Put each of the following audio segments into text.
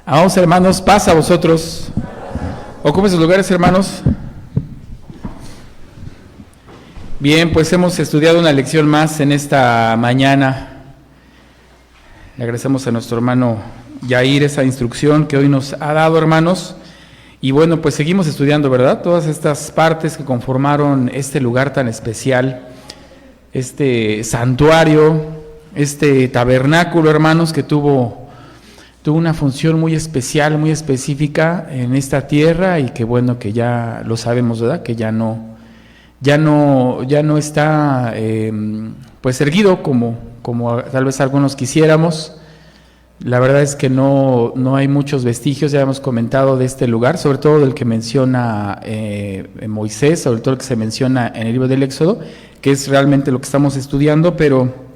Vamos, hermanos, paz a vosotros. Ocupen sus lugares, hermanos. Bien, pues hemos estudiado una lección más en esta mañana. Le agradecemos a nuestro hermano Yair esa instrucción que hoy nos ha dado, hermanos. Y bueno, pues seguimos estudiando, ¿verdad? Todas estas partes que conformaron este lugar tan especial, este santuario, este tabernáculo, hermanos, que tuvo una función muy especial, muy específica en esta tierra y que bueno, que ya lo sabemos, ¿verdad? Que ya no está pues erguido como tal vez algunos quisiéramos. La verdad es que no hay muchos vestigios, ya hemos comentado de este lugar, sobre todo del que menciona Moisés, sobre todo el que se menciona en el libro del Éxodo, que es realmente lo que estamos estudiando, pero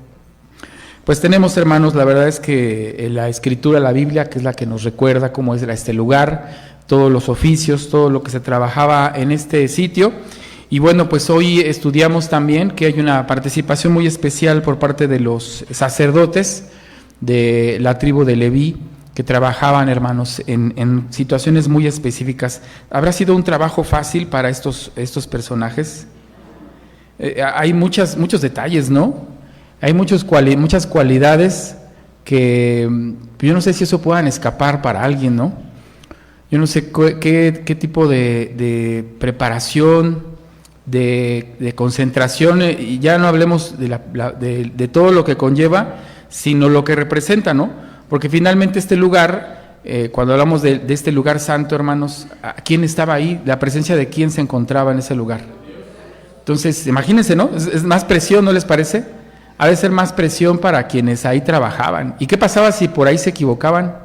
pues tenemos, hermanos, la verdad es que la Escritura, la Biblia, que es la que nos recuerda cómo era este lugar, todos los oficios, todo lo que se trabajaba en este sitio. Y bueno, pues hoy estudiamos también que hay una participación muy especial por parte de los sacerdotes de la tribu de Leví, que trabajaban, hermanos, en situaciones muy específicas. ¿Habrá sido un trabajo fácil para estos personajes? Hay muchos detalles, ¿no? Hay muchas cualidades que yo no sé si eso puedan escapar para alguien, ¿no? Yo no sé qué tipo de preparación, de concentración, y ya no hablemos de todo lo que conlleva, sino lo que representa, ¿no? Porque finalmente este lugar, cuando hablamos de este lugar santo, hermanos, ¿quién estaba ahí? La presencia de quién se encontraba en ese lugar. Entonces, imagínense, ¿no? Es más presión, ¿no les parece? Ha de ser más presión para quienes ahí trabajaban. ¿Y qué pasaba si por ahí se equivocaban?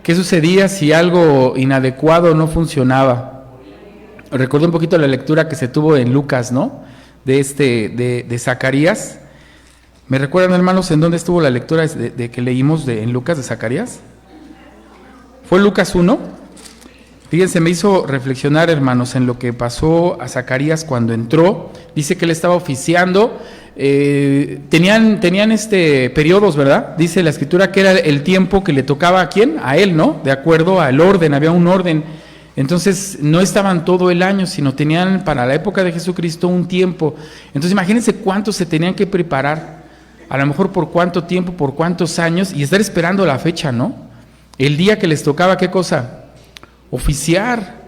¿Qué sucedía si algo inadecuado no funcionaba? Recuerdo un poquito la lectura que se tuvo en Lucas, ¿no? De Zacarías. ¿Me recuerdan, hermanos, en dónde estuvo la lectura de que leímos en Lucas de Zacarías? ¿Fue Lucas 1? Fíjense, me hizo reflexionar, hermanos, en lo que pasó a Zacarías cuando entró. Dice que él estaba oficiando. Tenían periodos, ¿verdad? Dice la Escritura que era el tiempo que le tocaba a quién, a él, ¿no? De acuerdo al orden, había un orden. Entonces no estaban todo el año, sino tenían para la época de Jesucristo un tiempo. Entonces imagínense cuánto se tenían que preparar, a lo mejor por cuánto tiempo, por cuántos años, y estar esperando la fecha, ¿no? El día que les tocaba, ¿qué cosa? Oficiar.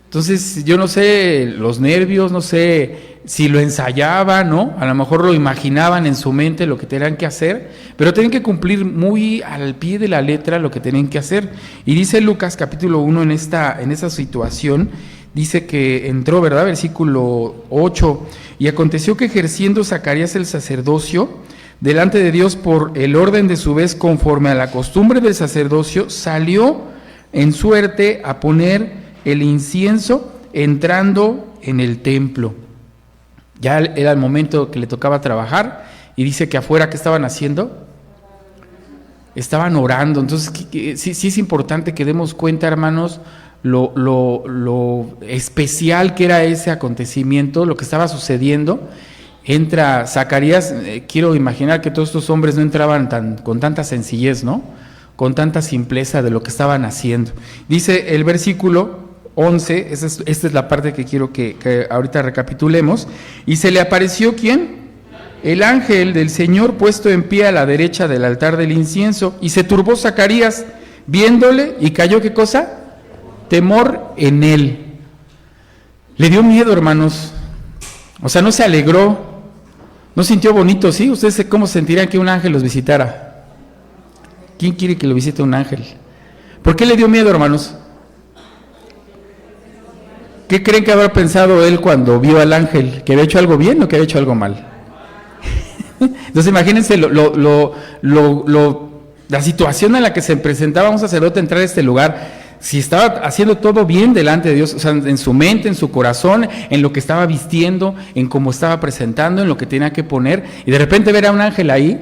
Entonces yo no sé, los nervios, no sé si lo ensayaban, ¿no? A lo mejor lo imaginaban en su mente lo que tenían que hacer, pero tenían que cumplir muy al pie de la letra lo que tenían que hacer. Y dice Lucas capítulo 1 en esa situación, dice que entró, ¿verdad? Versículo 8, y aconteció que ejerciendo Zacarías el sacerdocio delante de Dios por el orden de su vez conforme a la costumbre del sacerdocio, salió en suerte a poner el incienso entrando en el templo. Ya era el momento que le tocaba trabajar, y dice que afuera, ¿qué estaban haciendo? Estaban orando. Entonces sí es importante que demos cuenta, hermanos, lo especial que era ese acontecimiento, lo que estaba sucediendo. Entra Zacarías, quiero imaginar que todos estos hombres no entraban con tanta sencillez, ¿no? Con tanta simpleza de lo que estaban haciendo. Dice el versículo 11, esta es la parte que quiero que ahorita recapitulemos. Y se le apareció, ¿quién? El ángel del Señor puesto en pie a la derecha del altar del incienso, y se turbó Zacarías viéndole, y cayó, ¿qué cosa? Temor en él. Le dio miedo, hermanos. O sea, no se alegró, no sintió bonito, ¿sí? ¿Ustedes cómo sentirían que un ángel los visitara? ¿Quién quiere que lo visite un ángel? ¿Por qué le dio miedo, hermanos? ¿Qué creen que habrá pensado él cuando vio al ángel? ¿Que había hecho algo bien o que había hecho algo mal? Entonces imagínense la situación en la que se presentaba un sacerdote entrar a este lugar. Si estaba haciendo todo bien delante de Dios, o sea, en su mente, en su corazón, en lo que estaba vistiendo, en cómo estaba presentando, en lo que tenía que poner, y de repente ver a un ángel ahí,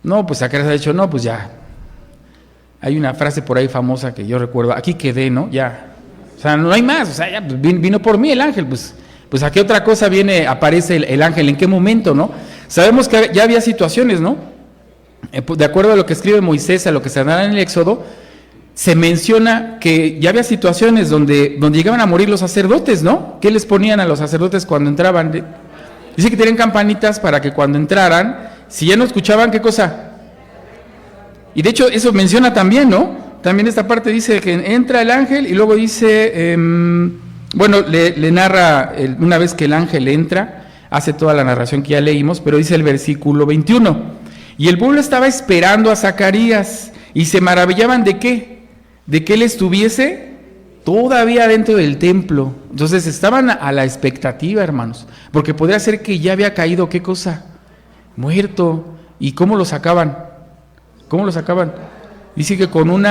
no, pues acá se ha dicho, no, pues ya. Hay una frase por ahí famosa que yo recuerdo, aquí quedé, ¿no? Ya. O sea, no hay más, o sea, ya vino por mí el ángel, pues a qué otra cosa aparece el ángel, ¿en qué momento, no? Sabemos que ya había situaciones, ¿no? De acuerdo a lo que escribe Moisés, a lo que se da en el Éxodo, se menciona que ya había situaciones donde llegaban a morir los sacerdotes, ¿no? ¿Qué les ponían a los sacerdotes cuando entraban? Dice que tenían campanitas para que cuando entraran, si ya no escuchaban, ¿qué cosa? Y de hecho eso menciona también, ¿no? También esta parte dice que entra el ángel y luego dice, le narra una vez que el ángel entra, hace toda la narración que ya leímos, pero dice el versículo 21, y el pueblo estaba esperando a Zacarías y se maravillaban ¿de qué? De que él estuviese todavía dentro del templo. Entonces estaban a la expectativa, hermanos, porque podría ser que ya había caído, ¿qué cosa? Muerto. ¿Y cómo lo sacaban? ¿Cómo lo sacaban? Dice que como un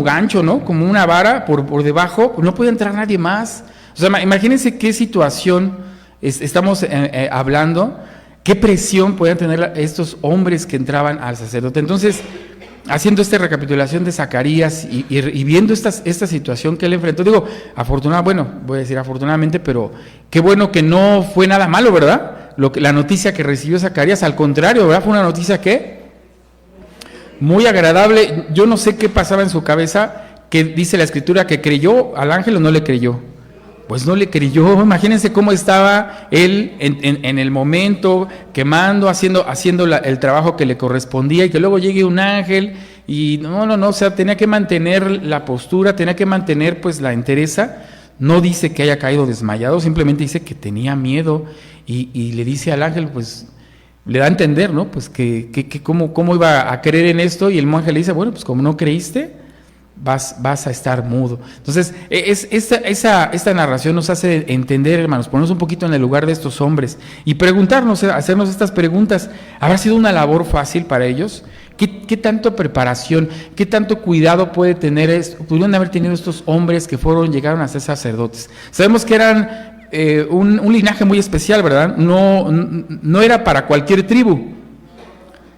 gancho, ¿no? Como una vara por debajo, no podía entrar nadie más. O sea, imagínense qué situación estamos hablando, qué presión podían tener estos hombres que entraban al sacerdote. Entonces, haciendo esta recapitulación de Zacarías y viendo esta situación que él enfrentó, digo, voy a decir afortunadamente, pero qué bueno que no fue nada malo, ¿verdad? La noticia que recibió Zacarías, al contrario, ¿verdad? Fue una noticia que muy agradable. Yo no sé qué pasaba en su cabeza, que dice la escritura que creyó al ángel o no le creyó. Pues no le creyó. Imagínense cómo estaba él en el momento, quemando, haciendo el trabajo que le correspondía, y que luego llegue un ángel y no, o sea, tenía que mantener la postura, tenía que mantener pues la entereza. No dice que haya caído desmayado, simplemente dice que tenía miedo y le dice al ángel, pues le da a entender, ¿no? Pues que cómo iba a creer en esto, y el ángel le dice, bueno, pues como no creíste, vas a estar mudo. Entonces, esta narración nos hace entender, hermanos, ponernos un poquito en el lugar de estos hombres y preguntarnos, hacernos estas preguntas. ¿Habrá sido una labor fácil para ellos? ¿Qué tanto preparación, qué tanto cuidado pudieron haber tenido estos hombres que llegaron a ser sacerdotes? Sabemos que eran un linaje muy especial, ¿verdad? No era para cualquier tribu,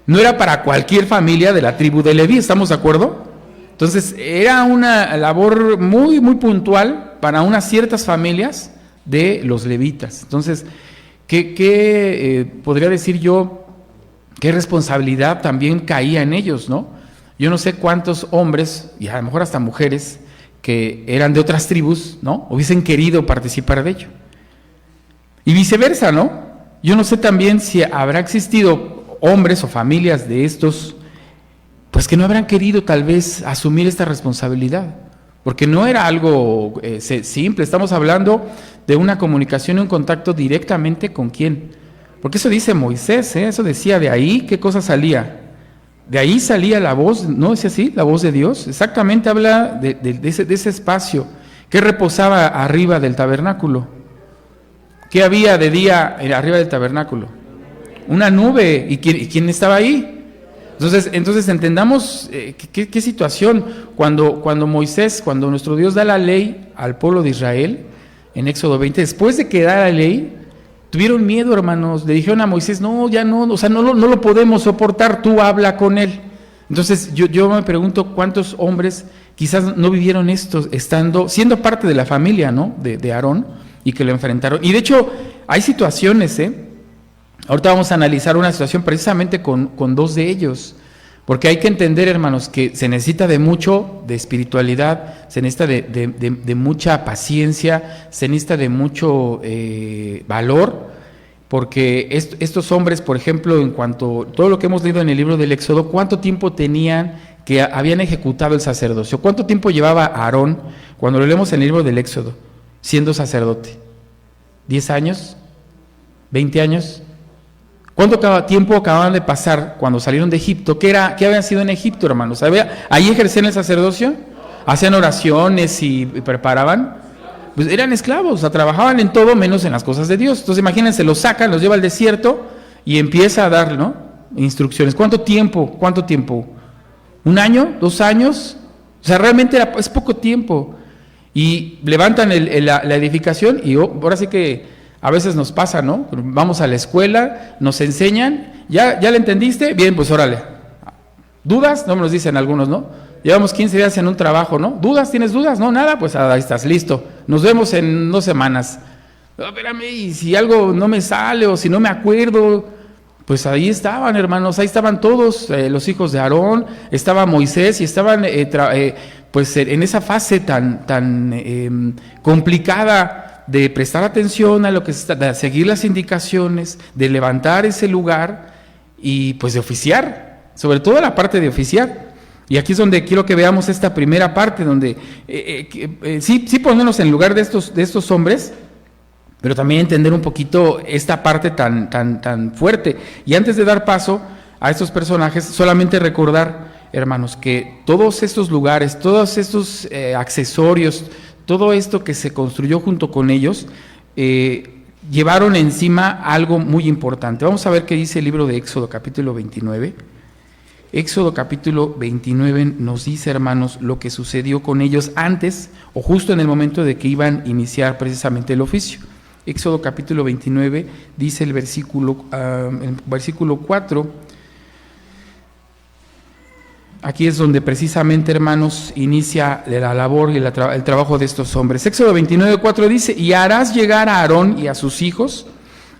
no era para cualquier familia de la tribu de Leví, ¿estamos de acuerdo? Entonces era una labor muy, muy puntual para unas ciertas familias de los levitas. Entonces, ¿qué podría decir yo? ¿Qué responsabilidad también caía en ellos, no? Yo no sé cuántos hombres, y a lo mejor hasta mujeres, que eran de otras tribus, ¿no? Hubiesen querido participar de ello. Y viceversa, ¿no? Yo no sé también si habrá existido hombres o familias de estos, pues que no habrán querido tal vez asumir esta responsabilidad, porque no era algo simple. Estamos hablando de una comunicación y un contacto directamente con ¿quién? Porque eso dice Moisés, eso decía, de ahí, ¿qué cosa salía? De ahí salía la voz, ¿no es así? La voz de Dios. Exactamente habla de ese espacio que reposaba arriba del tabernáculo. ¿Qué había de día arriba del tabernáculo? Una nube. ¿Y quién estaba ahí? Entonces entendamos qué situación. Cuando Moisés, cuando nuestro Dios da la ley al pueblo de Israel, en Éxodo 20, después de que da la ley, tuvieron miedo, hermanos. Le dijeron a Moisés, no, ya no, o sea, no lo podemos soportar, tú habla con él. Entonces yo me pregunto cuántos hombres quizás no vivieron esto siendo parte de la familia, ¿no? de Aarón, y que lo enfrentaron. Y de hecho hay situaciones, ahorita vamos a analizar una situación precisamente con dos de ellos, porque hay que entender, hermanos, que se necesita de espiritualidad, se necesita de mucha paciencia, se necesita de mucho valor, porque estos hombres, por ejemplo, en cuanto a todo lo que hemos leído en el libro del Éxodo, ¿cuánto tiempo tenían que habían ejecutado el sacerdocio? ¿Cuánto tiempo llevaba Aarón, cuando lo leemos en el libro del Éxodo, siendo sacerdote? ¿10 años? ¿20 años? ¿Cuánto tiempo acababan de pasar cuando salieron de Egipto? ¿Qué habían sido en Egipto, hermanos? ¿Ahí ejercían el sacerdocio? ¿Hacían oraciones y preparaban? Pues eran esclavos, o sea, trabajaban en todo menos en las cosas de Dios. Entonces imagínense, los sacan, los lleva al desierto y empieza a dar, ¿no?, instrucciones. ¿Cuánto tiempo? ¿1 año? ¿2 años? O sea, realmente es poco tiempo. Y levantan la edificación y ahora sí que a veces nos pasa, ¿no? Vamos a la escuela, nos enseñan, ¿ya le entendiste? Bien, pues órale. ¿Dudas? No me los dicen algunos, ¿no? Llevamos 15 días en un trabajo, ¿no? ¿Dudas? ¿Tienes dudas? No, nada, pues ahí estás, listo. Nos vemos en 2 semanas. Espérame, y si algo no me sale o si no me acuerdo, Pues ahí estaban, hermanos, ahí estaban todos los hijos de Aarón, estaba Moisés y estaban pues en esa fase tan complicada de prestar atención a lo que de seguir las indicaciones, de levantar ese lugar y pues de oficiar, sobre todo la parte de oficiar. Y aquí es donde quiero que veamos esta primera parte, donde sí ponernos en lugar de estos hombres, pero también entender un poquito esta parte tan fuerte. Y antes de dar paso a estos personajes, solamente recordar, hermanos, que todos estos lugares, todos estos accesorios, todo esto que se construyó junto con ellos, llevaron encima algo muy importante. Vamos a ver qué dice el libro de Éxodo, capítulo 29. Éxodo capítulo 29 nos dice, hermanos, lo que sucedió con ellos antes o justo en el momento de que iban a iniciar precisamente el oficio. Éxodo capítulo 29 dice el versículo 4. Aquí es donde precisamente, hermanos, inicia la labor y el trabajo de estos hombres. Éxodo 29:4 dice: y harás llegar a Aarón y a sus hijos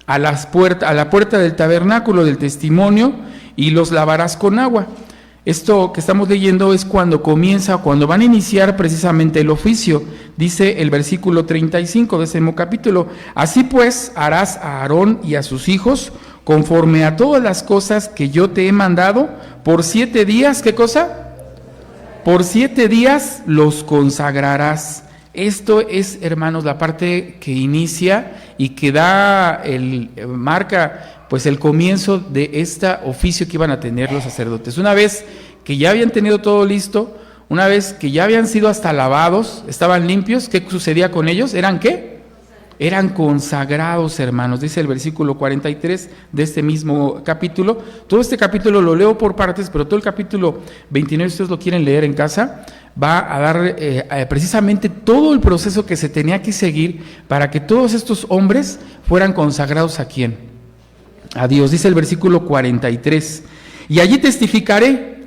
a la puerta del tabernáculo del testimonio y los lavarás con agua. Esto que estamos leyendo es cuando van a iniciar precisamente el oficio. Dice el versículo 35 de ese mismo capítulo: así pues harás a Aarón y a sus hijos conforme a todas las cosas que yo te he mandado por 7 días. ¿Qué cosa? Por 7 días los consagrarás. Esto es, hermanos, la parte que inicia y que marca pues el comienzo de este oficio que iban a tener los sacerdotes. Una vez que ya habían tenido todo listo, una vez que ya habían sido hasta lavados, estaban limpios, ¿qué sucedía con ellos? ¿Eran qué? Eran consagrados, hermanos. Dice el versículo 43 de este mismo capítulo. Todo este capítulo lo leo por partes, pero todo el capítulo 29, si ustedes lo quieren leer en casa, va a dar precisamente todo el proceso que se tenía que seguir para que todos estos hombres fueran consagrados. ¿A quién? A Dios. Dice el versículo 43: y allí testificaré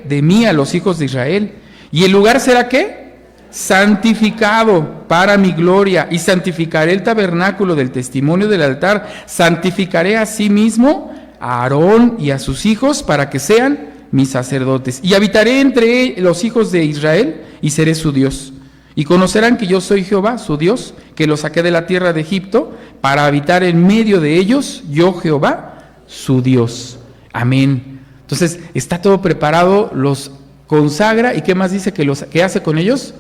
de mí a los hijos de Israel, y el lugar será ¿qué? Santificado para mi gloria, y santificaré el tabernáculo del testimonio del altar, santificaré a sí mismo a Aarón y a sus hijos para que sean mis sacerdotes, y habitaré entre los hijos de Israel y seré su Dios. Y conocerán que yo soy Jehová, su Dios, que los saqué de la tierra de Egipto para habitar en medio de ellos, yo Jehová, su Dios. Amén. Entonces, está todo preparado, los consagra, ¿y qué más dice que hace con ellos?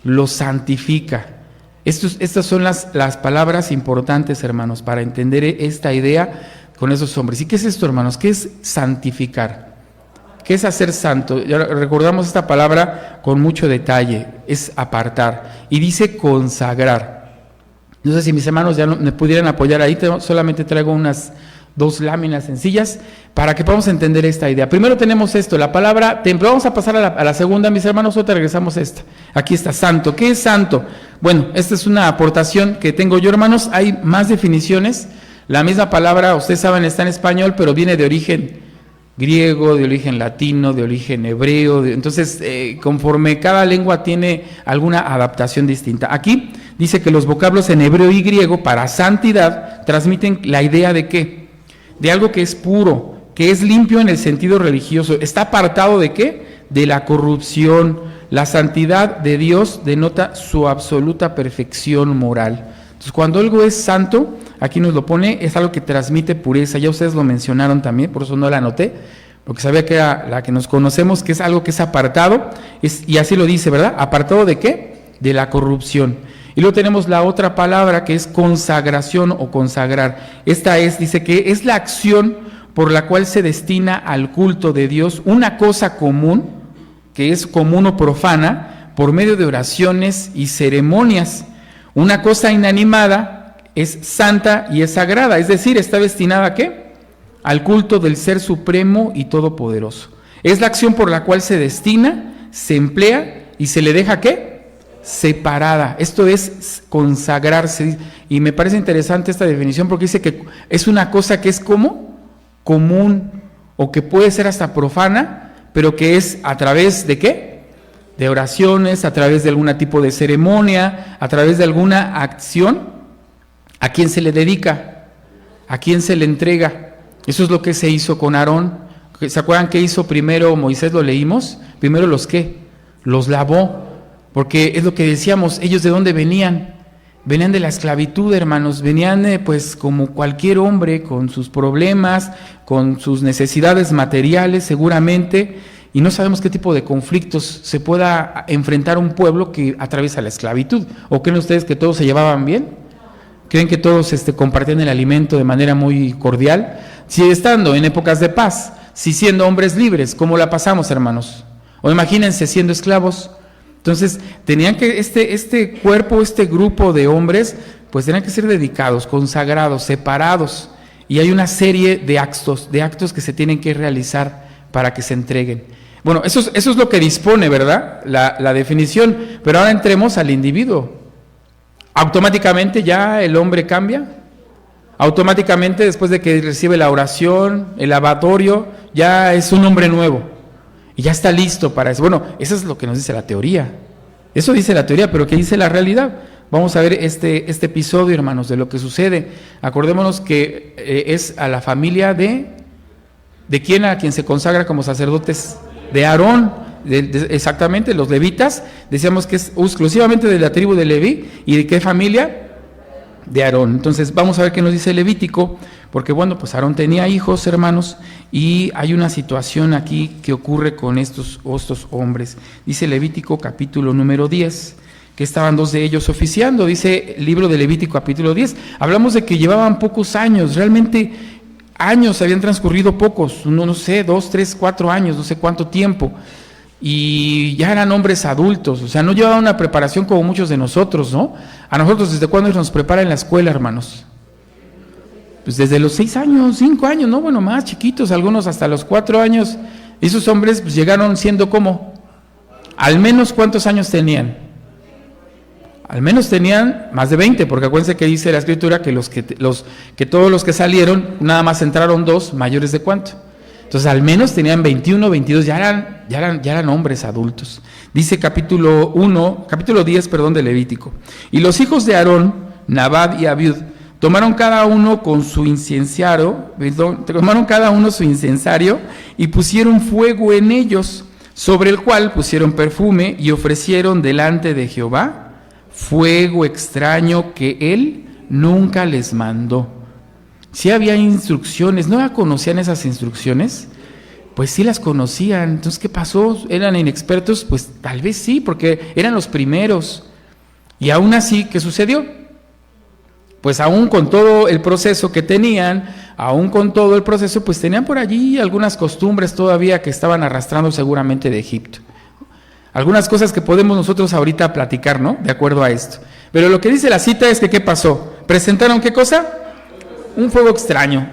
Los santifica. Estas son las palabras importantes, hermanos, para entender esta idea con esos hombres. ¿Y qué es esto, hermanos? ¿Qué es santificar? ¿Qué es hacer santo? Ya recordamos esta palabra con mucho detalle, es apartar. Y dice consagrar. No sé si mis hermanos ya me pudieran apoyar ahí, solamente traigo unas 2 láminas sencillas para que podamos entender esta idea. Primero tenemos esto, la palabra templo. Vamos a pasar a la segunda, mis hermanos, otra regresamos a esta. Aquí está, santo. ¿Qué es santo? Bueno, esta es una aportación que tengo yo, hermanos. Hay más definiciones. La misma palabra, ustedes saben, está en español, pero viene de origen griego, de origen latino, de origen hebreo. Entonces, conforme cada lengua tiene alguna adaptación distinta. Aquí dice que los vocablos en hebreo y griego para santidad transmiten la idea de ¿qué? De algo que es puro, que es limpio en el sentido religioso. ¿Está apartado de qué? De la corrupción. La santidad de Dios denota su absoluta perfección moral. Entonces, cuando algo es santo, aquí nos lo pone, es algo que transmite pureza. Ya ustedes lo mencionaron también, por eso no la anoté, porque sabía que era la que nos conocemos, que es algo que es apartado, y así lo dice, ¿verdad? ¿Apartado de qué? De la corrupción. Y luego tenemos la otra palabra que es consagración o consagrar. Esta dice que es la acción por la cual se destina al culto de Dios una cosa común, que es común o profana, por medio de oraciones y ceremonias. Una cosa inanimada es santa y es sagrada, es decir, está destinada ¿a qué? Al culto del Ser Supremo y Todopoderoso. Es la acción por la cual se destina, se emplea y se le deja ¿qué? Separada. Esto es consagrarse. Y me parece interesante esta definición porque dice que es una cosa que es como común o que puede ser hasta profana, pero que es a través de ¿qué? De oraciones, a través de algún tipo de ceremonia, a través de alguna acción. ¿A quién se le dedica? ¿A quién se le entrega? Eso es lo que se hizo con Aarón. ¿Se acuerdan qué hizo primero Moisés? Lo leímos. Primero los ¿qué? Los lavó. Porque es lo que decíamos, ellos ¿de dónde venían? Venían de la esclavitud, hermanos. Venían pues como cualquier hombre, con sus problemas, con sus necesidades materiales seguramente. Y no sabemos qué tipo de conflictos se pueda enfrentar un pueblo que atraviesa la esclavitud. ¿O creen ustedes que todos se llevaban bien? ¿Creen que todos compartían el alimento de manera muy cordial? Si estando en épocas de paz, si siendo hombres libres, ¿cómo la pasamos, hermanos? O imagínense siendo esclavos. Entonces, tenían que, este cuerpo, este grupo de hombres, pues tenían que ser dedicados, consagrados, separados. Y hay una serie de actos que se tienen que realizar para que se entreguen. Bueno, eso es lo que dispone, ¿verdad? La definición. Pero ahora entremos al individuo. ¿Automáticamente ya el hombre cambia? ¿Automáticamente después de que recibe la oración, el lavatorio, ya es un hombre nuevo? Y ya está listo para eso. Bueno, eso es lo que nos dice la teoría. Eso dice la teoría, pero ¿qué dice la realidad? Vamos a ver este episodio, hermanos, de lo que sucede. Acordémonos que es a la familia ¿de quién? A quien se consagra como sacerdotes, de Aarón, exactamente, los levitas. Decíamos que es exclusivamente de la tribu de Leví. ¿Y de qué familia? De Aarón. Entonces vamos a ver qué nos dice Levítico, porque bueno, pues Aarón tenía hijos, hermanos, y hay una situación aquí que ocurre con estos hombres. Dice Levítico capítulo número 10, que estaban 2 de ellos oficiando. Dice el libro de Levítico capítulo 10, hablamos de que llevaban pocos años, realmente años habían transcurrido pocos, no sé, 2, 3, 4 años, no sé cuánto tiempo, y ya eran hombres adultos, o sea, no llevaban una preparación como muchos de nosotros, ¿no? A nosotros, ¿desde cuándo nos prepara en la escuela, hermanos? Pues desde los 6 años, 5 años, ¿no? Bueno, más chiquitos, algunos hasta los 4 años. Esos hombres pues llegaron siendo ¿cómo? Al menos ¿cuántos años tenían? Al menos tenían más de 20, porque acuérdense que dice la Escritura que que todos los que salieron, nada más entraron 2, mayores de ¿cuánto? Entonces al menos tenían 21, 22, ya eran hombres adultos. Dice capítulo 10, de Levítico. Y los hijos de Aarón, Nadab y Abiud, tomaron cada uno su incensario y pusieron fuego en ellos, sobre el cual pusieron perfume y ofrecieron delante de Jehová fuego extraño que él nunca les mandó. Si había instrucciones, ¿no conocían esas instrucciones? Pues sí las conocían. Entonces, ¿qué pasó? ¿Eran inexpertos? Pues tal vez sí, porque eran los primeros. Y aún así, ¿qué sucedió? Pues aún con todo el proceso que tenían, pues tenían por allí algunas costumbres todavía que estaban arrastrando seguramente de Egipto. Algunas cosas que podemos nosotros ahorita platicar, ¿no? De acuerdo a esto. Pero lo que dice la cita es que ¿qué pasó? ¿Presentaron qué cosa? Un fuego extraño.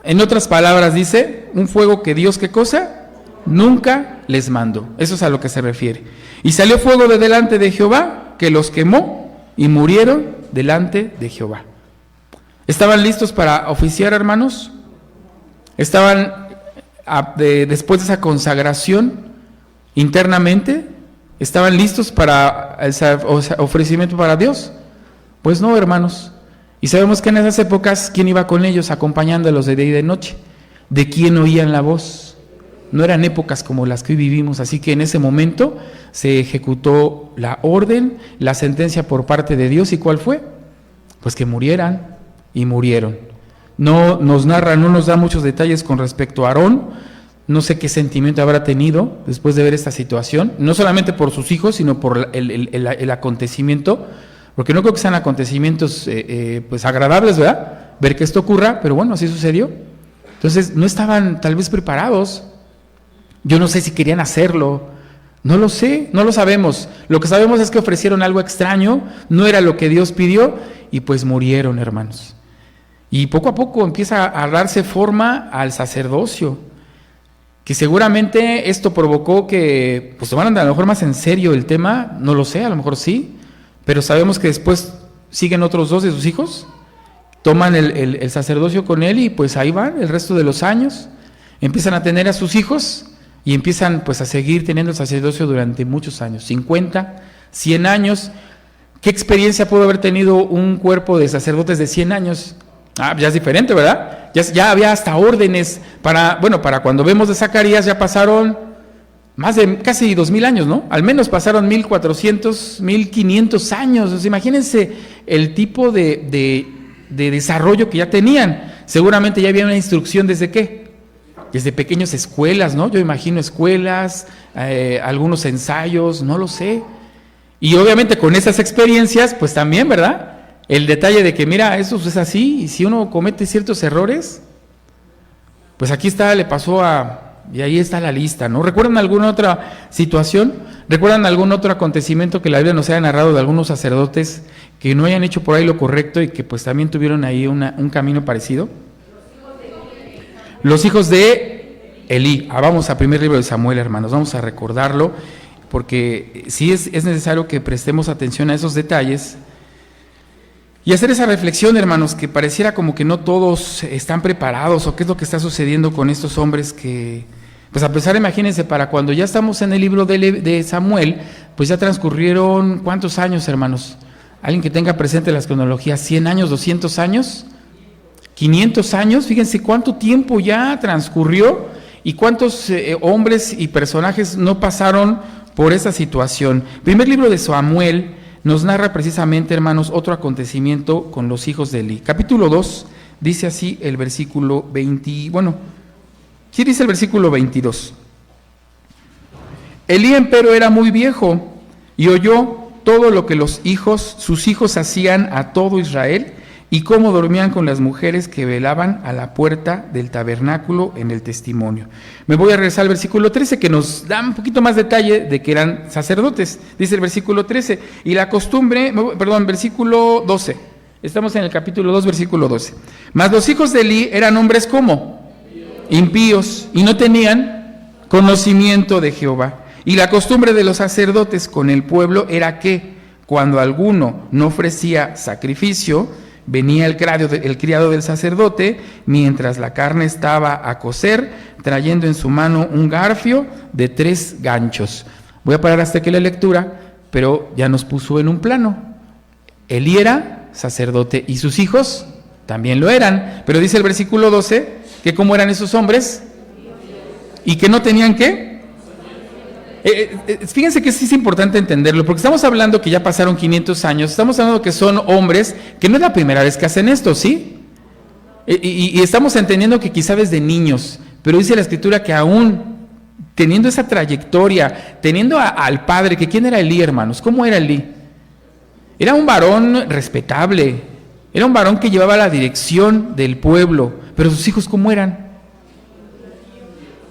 En otras palabras dice, un fuego que Dios, ¿qué cosa? Nunca les mandó. Eso es a lo que se refiere. Y salió fuego de delante de Jehová, que los quemó y murieron delante de Jehová. ¿Estaban listos para oficiar, hermanos? ¿Estaban después de esa consagración internamente? ¿Estaban listos para el ofrecimiento para Dios? Pues no, hermanos. Y sabemos que en esas épocas, ¿quién iba con ellos acompañándolos de día y de noche? ¿De quién oían la voz? No eran épocas como las que hoy vivimos, así que en ese momento se ejecutó la orden, la sentencia por parte de Dios. ¿Y cuál fue? Pues que murieran, y murieron. No nos da muchos detalles con respecto a Aarón. No sé qué sentimiento habrá tenido después de ver esta situación, no solamente por sus hijos, sino por el acontecimiento, porque no creo que sean acontecimientos pues agradables, ¿verdad? Ver que esto ocurra, pero bueno, así sucedió. Entonces, no estaban tal vez preparados. Yo no sé si querían hacerlo, no lo sé, no lo sabemos. Lo que sabemos es que ofrecieron algo extraño, no era lo que Dios pidió, y pues murieron, hermanos. Y poco a poco empieza a darse forma al sacerdocio, que seguramente esto provocó que pues tomaran a lo mejor más en serio el tema, no lo sé, a lo mejor sí, pero sabemos que después siguen otros 2 de sus hijos, toman el sacerdocio con él y pues ahí van el resto de los años, empiezan a tener a sus hijos y empiezan pues a seguir teniendo el sacerdocio durante muchos años, 50, 100 años. ¿Qué experiencia pudo haber tenido un cuerpo de sacerdotes de 100 años? Ya es diferente, ¿verdad? Ya había hasta órdenes para cuando vemos de Zacarías ya pasaron más de casi 2000 años, ¿no? Al menos pasaron 1400, 1500 años. O sea, imagínense el tipo de desarrollo que ya tenían. Seguramente ya había una instrucción desde ¿qué? Desde pequeñas escuelas, ¿no? Yo imagino escuelas, algunos ensayos, no lo sé. Y obviamente con esas experiencias, pues también, ¿verdad? El detalle de que, mira, eso es así, y si uno comete ciertos errores, pues aquí está, le pasó y ahí está la lista, ¿no? ¿Recuerdan alguna otra situación? ¿Recuerdan algún otro acontecimiento que la Biblia nos haya narrado de algunos sacerdotes que no hayan hecho por ahí lo correcto y que pues también tuvieron ahí un camino parecido? Los hijos de Elí. Vamos a primer libro de Samuel, hermanos, vamos a recordarlo, porque sí es necesario que prestemos atención a esos detalles y hacer esa reflexión, hermanos, que pareciera como que no todos están preparados, o qué es lo que está sucediendo con estos hombres que, pues a pesar, imagínense, para cuando ya estamos en el libro de Samuel, pues ya transcurrieron, ¿cuántos años, hermanos? Alguien que tenga presente las cronologías, 100 años, 200 años, 500 años, fíjense cuánto tiempo ya transcurrió y cuántos hombres y personajes no pasaron por esa situación. Primer libro de Samuel nos narra precisamente, hermanos, otro acontecimiento con los hijos de Elí. Capítulo 2, dice así el versículo 20, sí dice el versículo 22. Elí, empero, era muy viejo y oyó todo lo que sus hijos hacían a todo Israel y cómo dormían con las mujeres que velaban a la puerta del tabernáculo en el testimonio. Me voy a regresar al versículo 13, que nos da un poquito más detalle de que eran sacerdotes. Dice el versículo 13, y la costumbre, versículo 12. Estamos en el capítulo 2, versículo 12. Mas los hijos de Elí eran hombres ¿cómo? Impíos, y no tenían conocimiento de Jehová. Y la costumbre de los sacerdotes con el pueblo era que, cuando alguno no ofrecía sacrificio, venía el criado del sacerdote, mientras la carne estaba a cocer, trayendo en su mano un garfio de 3 ganchos. Voy a parar hasta aquí la lectura, pero ya nos puso en un plano. Elí era sacerdote y sus hijos también lo eran, pero dice el versículo 12, que ¿cómo eran esos hombres? ¿Y que no tenían qué? Fíjense que sí es importante entenderlo, porque estamos hablando que ya pasaron 500 años, estamos hablando que son hombres que no es la primera vez que hacen esto, ¿sí? Y estamos entendiendo que quizá desde niños, pero dice la Escritura que aún teniendo esa trayectoria, teniendo al padre, que ¿quién era Elí, hermanos? ¿Cómo era Elí? Era un varón respetable, era un varón que llevaba la dirección del pueblo, pero sus hijos ¿cómo eran?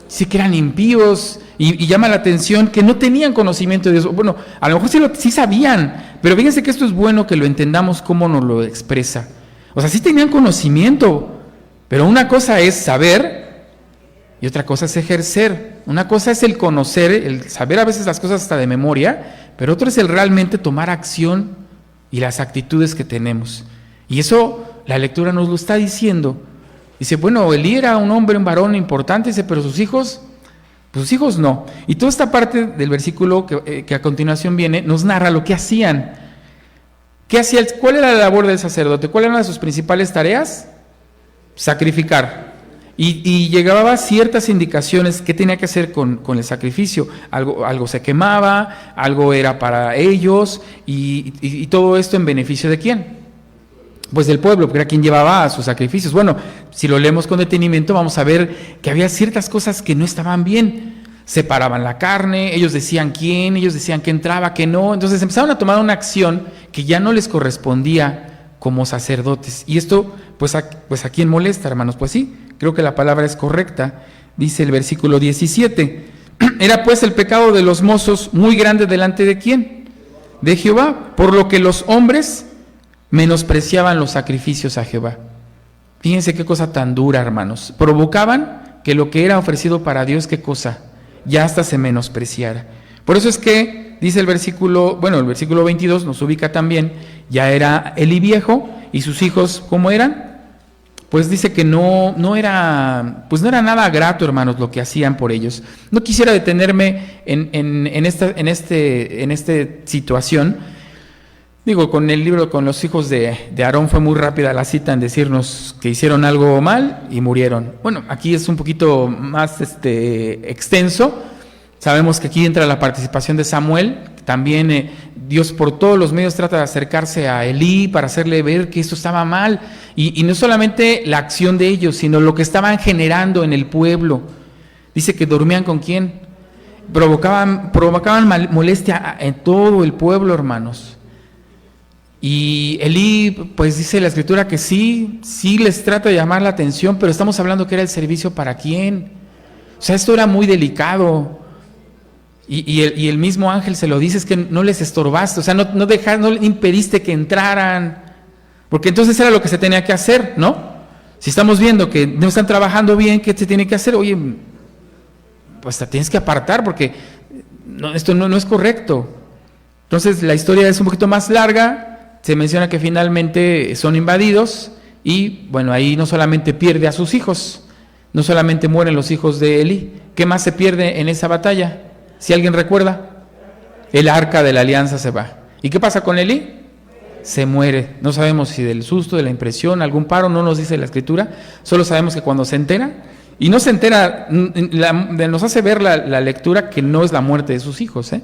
Sí que eran impíos. Y llama la atención que no tenían conocimiento de Dios. Bueno, a lo mejor sí sabían, pero fíjense que esto es bueno que lo entendamos cómo nos lo expresa. O sea, sí tenían conocimiento, pero una cosa es saber y otra cosa es ejercer. Una cosa es el conocer, el saber a veces las cosas hasta de memoria, pero otro es el realmente tomar acción y las actitudes que tenemos. Y eso la lectura nos lo está diciendo. Dice, bueno, Elí era un hombre, un varón importante, dice, pero sus hijos... Pues sus hijos no. Y toda esta parte del versículo que a continuación viene nos narra lo que hacían. ¿Qué hacía? ¿Cuál era la labor del sacerdote? ¿Cuál era una de sus principales tareas? Sacrificar. Y llegaba a ciertas indicaciones qué tenía que hacer con el sacrificio. Algo se quemaba, algo era para ellos, y todo esto en beneficio ¿de quién? Pues del pueblo, porque era quien llevaba sus sacrificios. Bueno, si lo leemos con detenimiento vamos a ver que había ciertas cosas que no estaban bien. Separaban la carne, ellos decían quién, ellos decían que entraba, que no. Entonces empezaron a tomar una acción que ya no les correspondía como sacerdotes. Y esto, pues a quién molesta, hermanos. Pues sí, creo que la palabra es correcta. Dice el versículo 17. Era pues el pecado de los mozos muy grande delante de quién? De Jehová, por lo que los hombres menospreciaban los sacrificios a Jehová. Fíjense qué cosa tan dura, hermanos. Provocaban que lo que era ofrecido para Dios, ¿qué cosa? Ya hasta se menospreciara. Por eso es que dice el versículo 22 nos ubica también, ya era Elí viejo y sus hijos, ¿cómo eran? Pues dice que no era nada grato, hermanos, lo que hacían por ellos. No quisiera detenerme en esta situación, Digo, con el libro, con los hijos de Aarón fue muy rápida la cita en decirnos que hicieron algo mal y murieron. Bueno, aquí es un poquito más extenso. Sabemos que aquí entra la participación de Samuel. También Dios por todos los medios trata de acercarse a Elí para hacerle ver que esto estaba mal. Y no solamente la acción de ellos, sino lo que estaban generando en el pueblo. Dice que dormían ¿con quién? Provocaban molestia en todo el pueblo, hermanos. Y Elí, pues dice la Escritura que sí les trata de llamar la atención, pero estamos hablando que era el servicio para quién. O sea, esto era muy delicado. Y el mismo ángel se lo dice, es que no les estorbaste, o sea, no impediste que entraran, porque entonces era lo que se tenía que hacer, ¿no? Si estamos viendo que no están trabajando bien, ¿qué se tiene que hacer? Oye, pues te tienes que apartar porque esto no es correcto. Entonces la historia es un poquito más larga, se menciona que finalmente son invadidos y bueno, ahí no solamente pierde a sus hijos, no solamente mueren los hijos de Elí, ¿qué más se pierde en esa batalla? Si alguien recuerda, el arca de la alianza se va. ¿Y qué pasa con Elí? Se muere. No sabemos si del susto, de la impresión, algún paro, no nos dice la Escritura, solo sabemos que cuando se entera, y no se entera, nos hace ver la lectura que no es la muerte de sus hijos, ¿eh?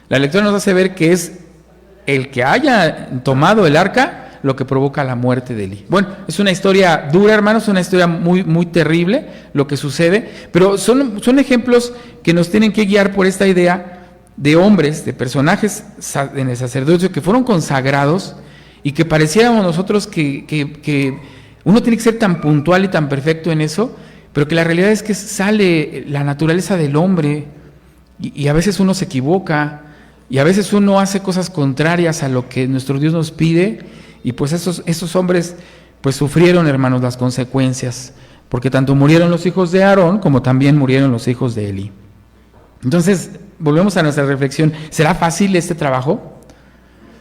La lectura nos hace ver que es el que haya tomado el arca lo que provoca la muerte de Elí. Bueno, es una historia dura, hermanos, una historia muy, muy terrible lo que sucede, pero son ejemplos que nos tienen que guiar por esta idea de hombres, de personajes en el sacerdocio que fueron consagrados y que pareciéramos nosotros que uno tiene que ser tan puntual y tan perfecto en eso, pero que la realidad es que sale la naturaleza del hombre y a veces uno se equivoca y a veces uno hace cosas contrarias a lo que nuestro Dios nos pide y pues esos hombres pues sufrieron, hermanos, las consecuencias, porque tanto murieron los hijos de Aarón como también murieron los hijos de Elí. Entonces, volvemos a nuestra reflexión. ¿Será fácil este trabajo?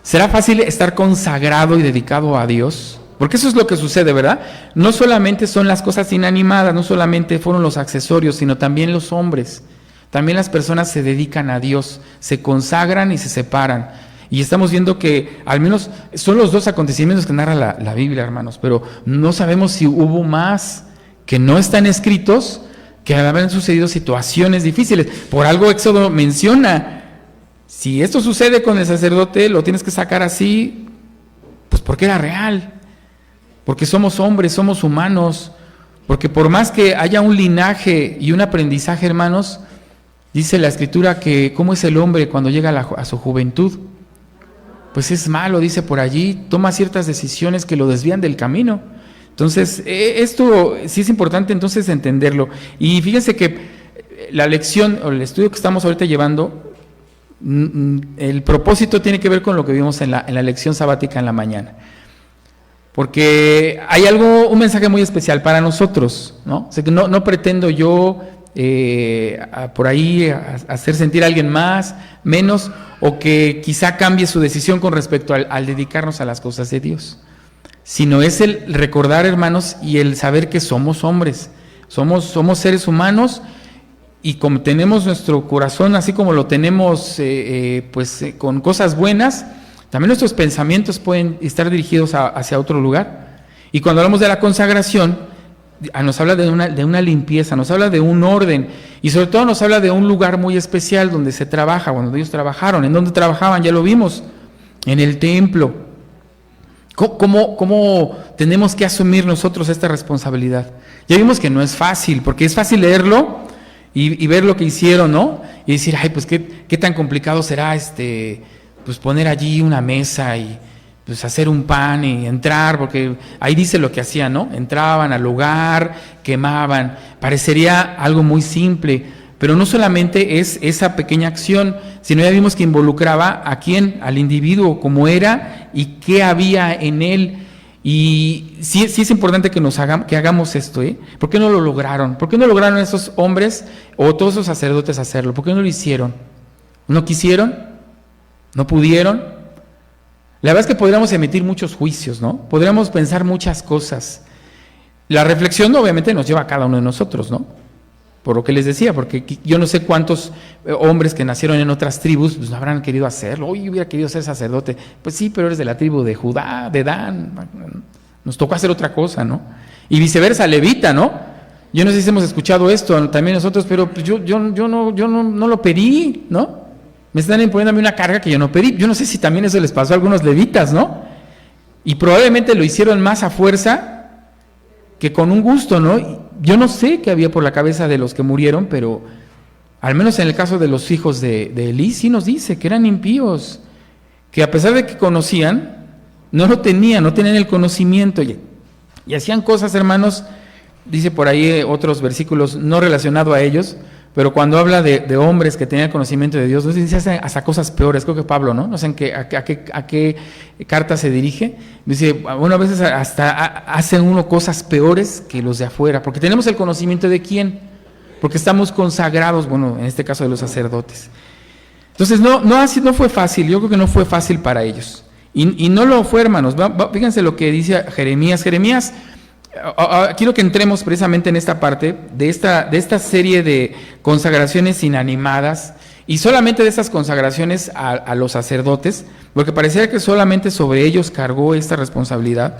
¿Será fácil estar consagrado y dedicado a Dios? Porque eso es lo que sucede, ¿verdad? No solamente son las cosas inanimadas, no solamente fueron los accesorios, sino también los hombres. También las personas se dedican a Dios, se consagran y se separan. Y estamos viendo que al menos son los dos acontecimientos que narra la Biblia, hermanos, pero no sabemos si hubo más que no están escritos, que habrán sucedido situaciones difíciles. Por algo Éxodo menciona, si esto sucede con el sacerdote, lo tienes que sacar así, pues porque era real, porque somos hombres, somos humanos, porque por más que haya un linaje y un aprendizaje, hermanos, dice la Escritura que cómo es el hombre cuando llega a su juventud, pues es malo, dice por allí, toma ciertas decisiones que lo desvían del camino. Entonces, esto sí es importante entonces entenderlo. Y fíjense que la lección o el estudio que estamos ahorita llevando, el propósito tiene que ver con lo que vimos en la lección sabática en la mañana. Porque hay un mensaje muy especial para nosotros, ¿no? O sea, que no pretendo yo por ahí hacer sentir a alguien más, menos, o que quizá cambie su decisión con respecto al dedicarnos a las cosas de Dios, sino es el recordar, hermanos, y el saber que somos hombres, somos seres humanos, y como tenemos nuestro corazón, así como lo tenemos con cosas buenas, también nuestros pensamientos pueden estar dirigidos hacia otro lugar. Y cuando hablamos de la consagración, nos habla de una limpieza, nos habla de un orden, y sobre todo nos habla de un lugar muy especial donde se trabaja, cuando ellos trabajaron. ¿En dónde trabajaban? Ya lo vimos, en el templo. ¿Cómo tenemos que asumir nosotros esta responsabilidad? Ya vimos que no es fácil, porque es fácil leerlo y ver lo que hicieron, ¿no? Y decir, ay, pues qué tan complicado será pues poner allí una mesa y pues hacer un pan y entrar, porque ahí dice lo que hacían, ¿no? Entraban al lugar, quemaban. Parecería algo muy simple, pero no solamente es esa pequeña acción, sino ya vimos que involucraba a quién, al individuo, cómo era y qué había en él. Y sí es importante que hagamos esto, ¿eh? ¿Por qué no lo lograron? ¿Por qué no lograron esos hombres o todos esos sacerdotes hacerlo? ¿Por qué no lo hicieron? ¿No quisieron? ¿No pudieron? La verdad es que podríamos emitir muchos juicios, ¿no? Podríamos pensar muchas cosas. La reflexión obviamente nos lleva a cada uno de nosotros, ¿no? por lo que les decía, porque yo no sé cuántos hombres que nacieron en otras tribus pues no habrán querido hacerlo. Oye, yo hubiera querido ser sacerdote. Pues sí, pero eres de la tribu de Judá, de Dan. Nos tocó hacer otra cosa, ¿no? Y viceversa, levita, ¿no? Yo no sé si hemos escuchado esto también nosotros, pero pues yo no lo pedí, ¿no? Me están imponiendo a mí una carga que yo no pedí. Yo no sé si también eso les pasó a algunos levitas, ¿no? Y probablemente lo hicieron más a fuerza que con un gusto, ¿no? Yo no sé qué había por la cabeza de los que murieron, pero al menos en el caso de los hijos de Elí, sí nos dice que eran impíos, que a pesar de que conocían, no tenían el conocimiento y hacían cosas, hermanos, dice por ahí otros versículos no relacionados a ellos, pero cuando habla de hombres que tenían conocimiento de Dios, dice hasta cosas peores, creo que Pablo, ¿no? No sé a qué carta se dirige, dice, bueno, a veces hasta hacen uno cosas peores que los de afuera, porque tenemos el conocimiento de quién, porque estamos consagrados, bueno, en este caso de los sacerdotes. Entonces, no fue fácil, yo creo que no fue fácil para ellos, y no lo fue, hermanos. Fíjense lo que dice Jeremías. Quiero que entremos precisamente en esta parte de esta serie de consagraciones inanimadas y solamente de estas consagraciones a los sacerdotes, porque parecía que solamente sobre ellos cargó esta responsabilidad.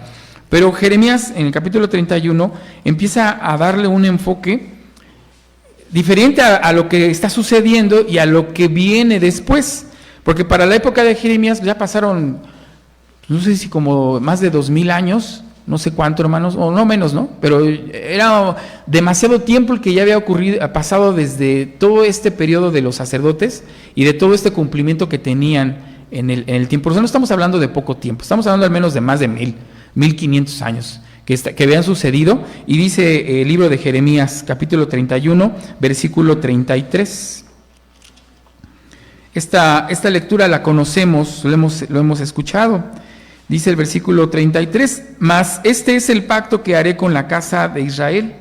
Pero Jeremías en el capítulo 31 empieza a darle un enfoque diferente a lo que está sucediendo y a lo que viene después, porque para la época de Jeremías ya pasaron, no sé si como más de 2000 años, no sé cuánto, hermanos, o no menos, ¿no? Pero era demasiado tiempo el que ya había pasado desde todo este periodo de los sacerdotes y de todo este cumplimiento que tenían en el tiempo. Por eso no estamos hablando de poco tiempo, estamos hablando al menos de más de 1500 años que habían sucedido. Y dice el libro de Jeremías, capítulo 31, versículo 33. Esta lectura la conocemos, lo hemos escuchado. Dice el versículo 33, mas este es el pacto que haré con la casa de Israel.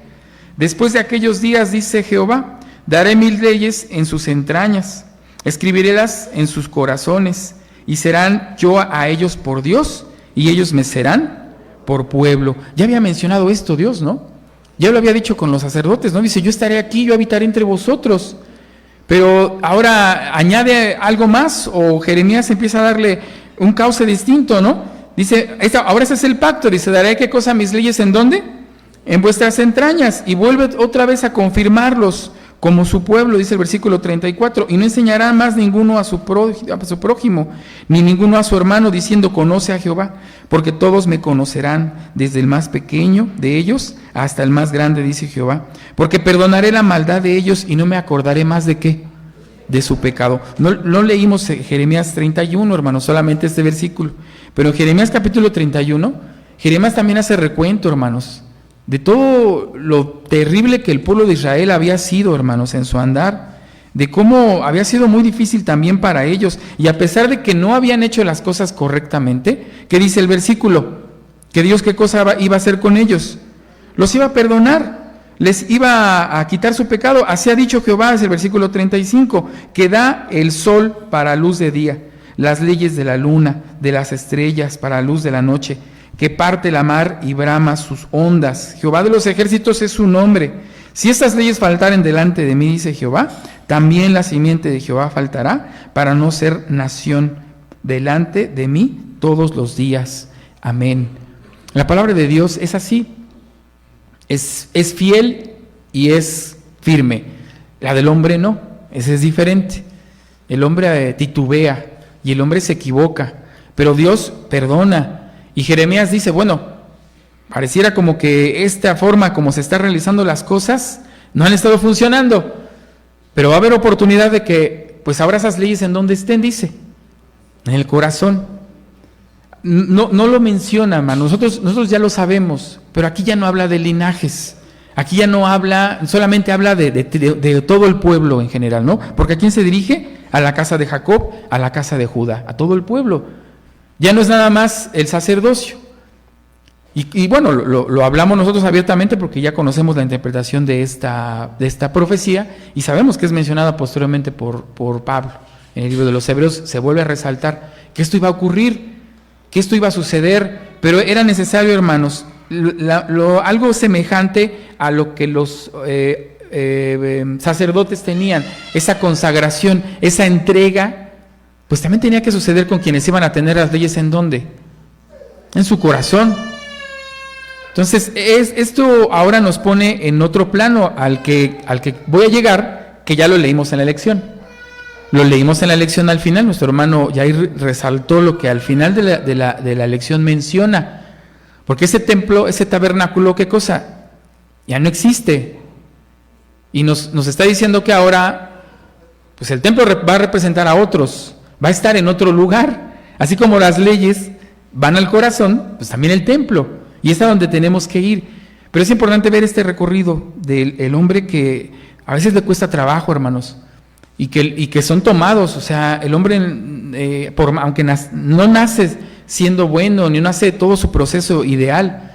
Después de aquellos días, dice Jehová, daré mis leyes en sus entrañas, escribirélas en sus corazones, y serán yo a ellos por Dios, y ellos me serán por pueblo. Ya había mencionado esto Dios, ¿no? Ya lo había dicho con los sacerdotes, ¿no? Dice, yo estaré aquí, yo habitaré entre vosotros. Pero ahora añade algo más, o Jeremías empieza a darle un cauce distinto, ¿no? Dice, ahora ese es el pacto, dice, daré qué cosa, mis leyes, ¿en dónde? En vuestras entrañas, y vuelve otra vez a confirmarlos como su pueblo, dice el versículo 34, y no enseñará más ninguno a su prójimo, ni ninguno a su hermano, diciendo, conoce a Jehová, porque todos me conocerán, desde el más pequeño de ellos hasta el más grande, dice Jehová, porque perdonaré la maldad de ellos y no me acordaré más de qué, de su pecado. No leímos Jeremías 31, hermanos, solamente este versículo, pero en Jeremías capítulo 31, Jeremías también hace recuento, hermanos, de todo lo terrible que el pueblo de Israel había sido, hermanos, en su andar, de cómo había sido muy difícil también para ellos, y a pesar de que no habían hecho las cosas correctamente, ¿qué dice el versículo? Que Dios qué cosa iba a hacer con ellos, los iba a perdonar, les iba a quitar su pecado. Así ha dicho Jehová, es el versículo 35, que da el sol para luz de día, las leyes de la luna, de las estrellas para luz de la noche, que parte la mar y brama sus ondas. Jehová de los ejércitos es su nombre. Si estas leyes faltaren delante de mí, dice Jehová, también la simiente de Jehová faltará, para no ser nación delante de mí todos los días. Amén. La palabra de Dios es así. Es fiel y es firme. La del hombre no, esa es diferente. El hombre titubea y el hombre se equivoca, pero Dios perdona. Y Jeremías dice, bueno, pareciera como que esta forma como se están realizando las cosas no han estado funcionando, pero va a haber oportunidad de que, pues ahora esas leyes en donde estén, dice, en el corazón. No lo menciona, hermano. Nosotros ya lo sabemos, pero aquí ya no habla de linajes, aquí ya no habla, solamente habla de todo el pueblo en general, ¿no? Porque ¿a quién se dirige? A la casa de Jacob, a la casa de Judá, a todo el pueblo. Ya no es nada más el sacerdocio. Y bueno, lo hablamos nosotros abiertamente porque ya conocemos la interpretación de esta profecía y sabemos que es mencionada posteriormente por Pablo. En el libro de los Hebreos se vuelve a resaltar que esto iba a ocurrir, que esto iba a suceder, pero era necesario, hermanos, algo semejante a lo que los sacerdotes tenían, esa consagración, esa entrega, pues también tenía que suceder con quienes iban a tener las leyes. ¿En dónde? En su corazón. Entonces, esto ahora nos pone en otro plano al que voy a llegar, que ya lo leímos en la lección. Lo leímos en la lección al final, nuestro hermano Yair resaltó lo que al final de la lección menciona. Porque ese templo, ese tabernáculo, ¿qué cosa? Ya no existe. Y nos está diciendo que ahora, pues el templo va a representar a otros, va a estar en otro lugar. Así como las leyes van al corazón, pues también el templo. Y es a donde tenemos que ir. Pero es importante ver este recorrido del hombre que a veces le cuesta trabajo, hermanos, y que son tomados. O sea, el hombre, aunque no nace siendo bueno, ni nace todo su proceso ideal,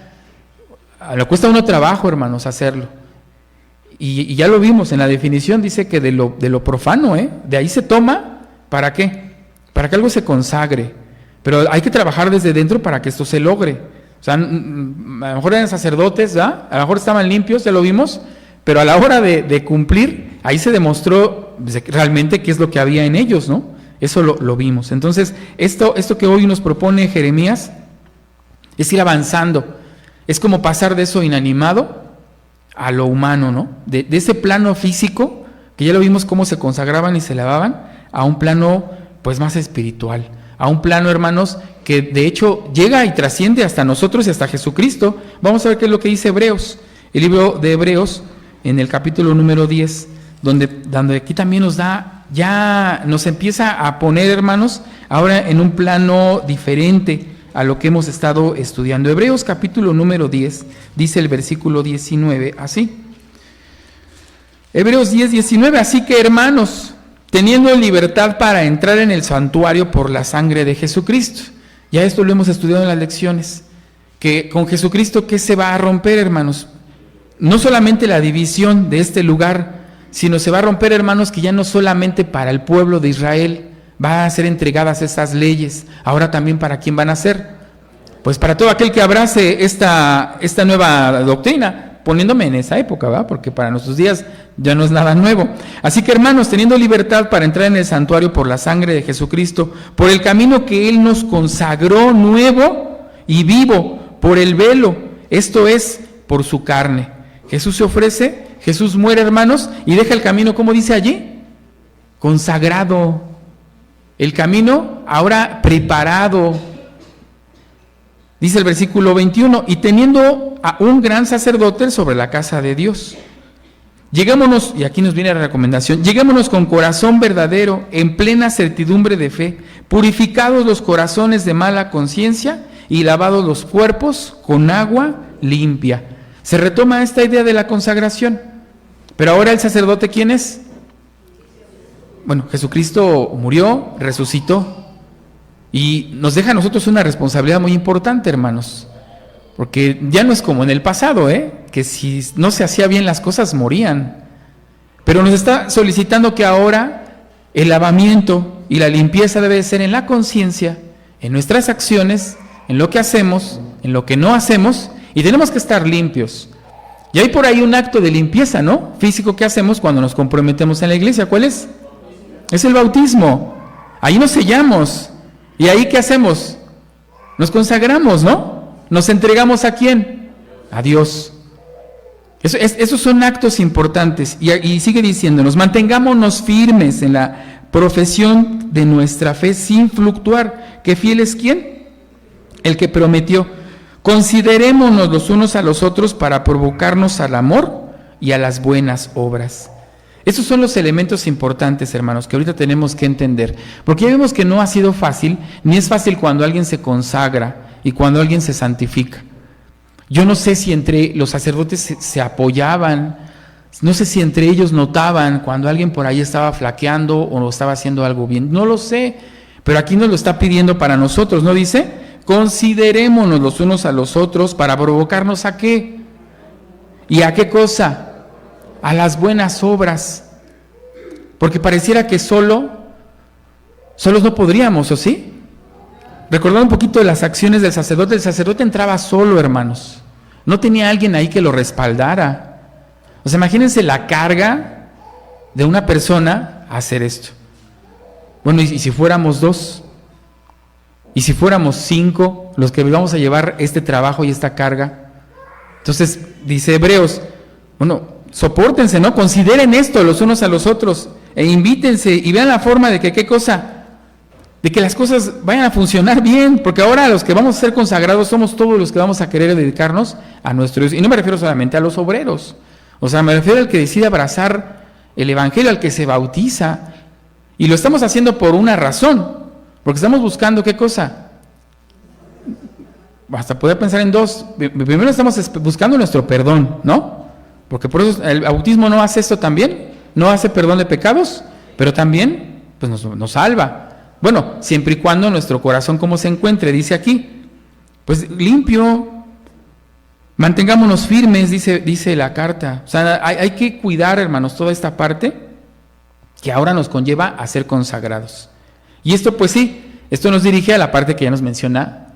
le cuesta a uno trabajo, hermanos, hacerlo. Y ya lo vimos en la definición, dice que de lo profano, de ahí se toma, ¿para qué? Para que algo se consagre. Pero hay que trabajar desde dentro para que esto se logre. O sea, a lo mejor eran sacerdotes, ¿verdad? A lo mejor estaban limpios, ya lo vimos, pero a la hora de cumplir, ahí se demostró realmente qué es lo que había en ellos, ¿no? Eso lo vimos. Entonces, esto que hoy nos propone Jeremías es ir avanzando. Es como pasar de eso inanimado a lo humano, ¿no? De ese plano físico, que ya lo vimos cómo se consagraban y se lavaban, a un plano pues más espiritual. A un plano, hermanos, que de hecho llega y trasciende hasta nosotros y hasta Jesucristo. Vamos a ver qué es lo que dice Hebreos, el libro de Hebreos, en el capítulo número 10, donde aquí también nos empieza a poner, hermanos, ahora en un plano diferente a lo que hemos estado estudiando. Hebreos capítulo número 10, dice el versículo 19, así. Hebreos 10, 19, así que, hermanos, teniendo libertad para entrar en el santuario por la sangre de Jesucristo. Ya esto lo hemos estudiado en las lecciones, que con Jesucristo, ¿qué se va a romper, hermanos? No solamente la división de este lugar, sino se va a romper, hermanos, que ya no solamente para el pueblo de Israel van a ser entregadas estas leyes, ahora también para quién van a ser. Pues para todo aquel que abrace esta nueva doctrina, poniéndome en esa época, ¿verdad? Porque para nuestros días ya no es nada nuevo. Así que, hermanos, teniendo libertad para entrar en el santuario por la sangre de Jesucristo, por el camino que Él nos consagró nuevo y vivo, por el velo, esto es, por su carne. Jesús se ofrece, Jesús muere, hermanos, y deja el camino, ¿cómo dice allí? Consagrado. El camino ahora preparado. Dice el versículo 21, y teniendo a un gran sacerdote sobre la casa de Dios. Lleguémonos, y aquí nos viene la recomendación, lleguémonos con corazón verdadero, en plena certidumbre de fe, purificados los corazones de mala conciencia y lavados los cuerpos con agua limpia. Se retoma esta idea de la consagración. Pero ahora el sacerdote, ¿quién es? Bueno, Jesucristo murió, resucitó. Y nos deja a nosotros una responsabilidad muy importante, hermanos, porque ya no es como en el pasado, que si no se hacía bien las cosas morían, pero nos está solicitando que ahora el lavamiento y la limpieza debe ser en la conciencia, en nuestras acciones, en lo que hacemos, en lo que no hacemos, y tenemos que estar limpios. Y hay por ahí un acto de limpieza, ¿no? Físico que hacemos cuando nos comprometemos en la iglesia. ¿Cuál es? Es el bautismo. Ahí nos sellamos. ¿Y ahí qué hacemos? Nos consagramos, ¿no? ¿Nos entregamos a quién? A Dios. Esos son actos importantes. Y sigue diciéndonos, mantengámonos firmes en la profesión de nuestra fe sin fluctuar. ¿Qué fiel es quién? El que prometió. Considerémonos los unos a los otros para provocarnos al amor y a las buenas obras. Esos son los elementos importantes, hermanos, que ahorita tenemos que entender. Porque ya vemos que no ha sido fácil, ni es fácil cuando alguien se consagra y cuando alguien se santifica. Yo no sé si entre los sacerdotes se apoyaban, no sé si entre ellos notaban cuando alguien por ahí estaba flaqueando o estaba haciendo algo bien. No lo sé, pero aquí nos lo está pidiendo para nosotros, ¿no dice? Considerémonos los unos a los otros para provocarnos ¿a qué? ¿Y a qué cosa? A las buenas obras, porque pareciera que solos no podríamos, ¿o sí? Recordando un poquito de las acciones del sacerdote, el sacerdote entraba solo, hermanos, no tenía alguien ahí que lo respaldara. O sea, imagínense la carga de una persona a hacer esto. Bueno, ¿y si fuéramos 2? ¿Y si fuéramos 5 los que vamos a llevar este trabajo y esta carga? Entonces, dice Hebreos, bueno, sopórtense, ¿no? Consideren esto los unos a los otros e invítense y vean la forma de que, ¿qué cosa? De que las cosas vayan a funcionar bien, porque ahora los que vamos a ser consagrados somos todos los que vamos a querer dedicarnos a nuestro Dios. Y no me refiero solamente a los obreros, o sea, me refiero al que decide abrazar el Evangelio, al que se bautiza. Y lo estamos haciendo por una razón, porque estamos buscando, ¿qué cosa? Hasta poder pensar en 2. Primero estamos buscando nuestro perdón, ¿no? Porque por eso el bautismo no hace esto también, no hace perdón de pecados, pero también pues nos salva. Bueno, siempre y cuando nuestro corazón como se encuentre, dice aquí, pues limpio, mantengámonos firmes, dice la carta. O sea, hay que cuidar, hermanos, toda esta parte que ahora nos conlleva a ser consagrados. Y esto pues sí, esto nos dirige a la parte que ya nos menciona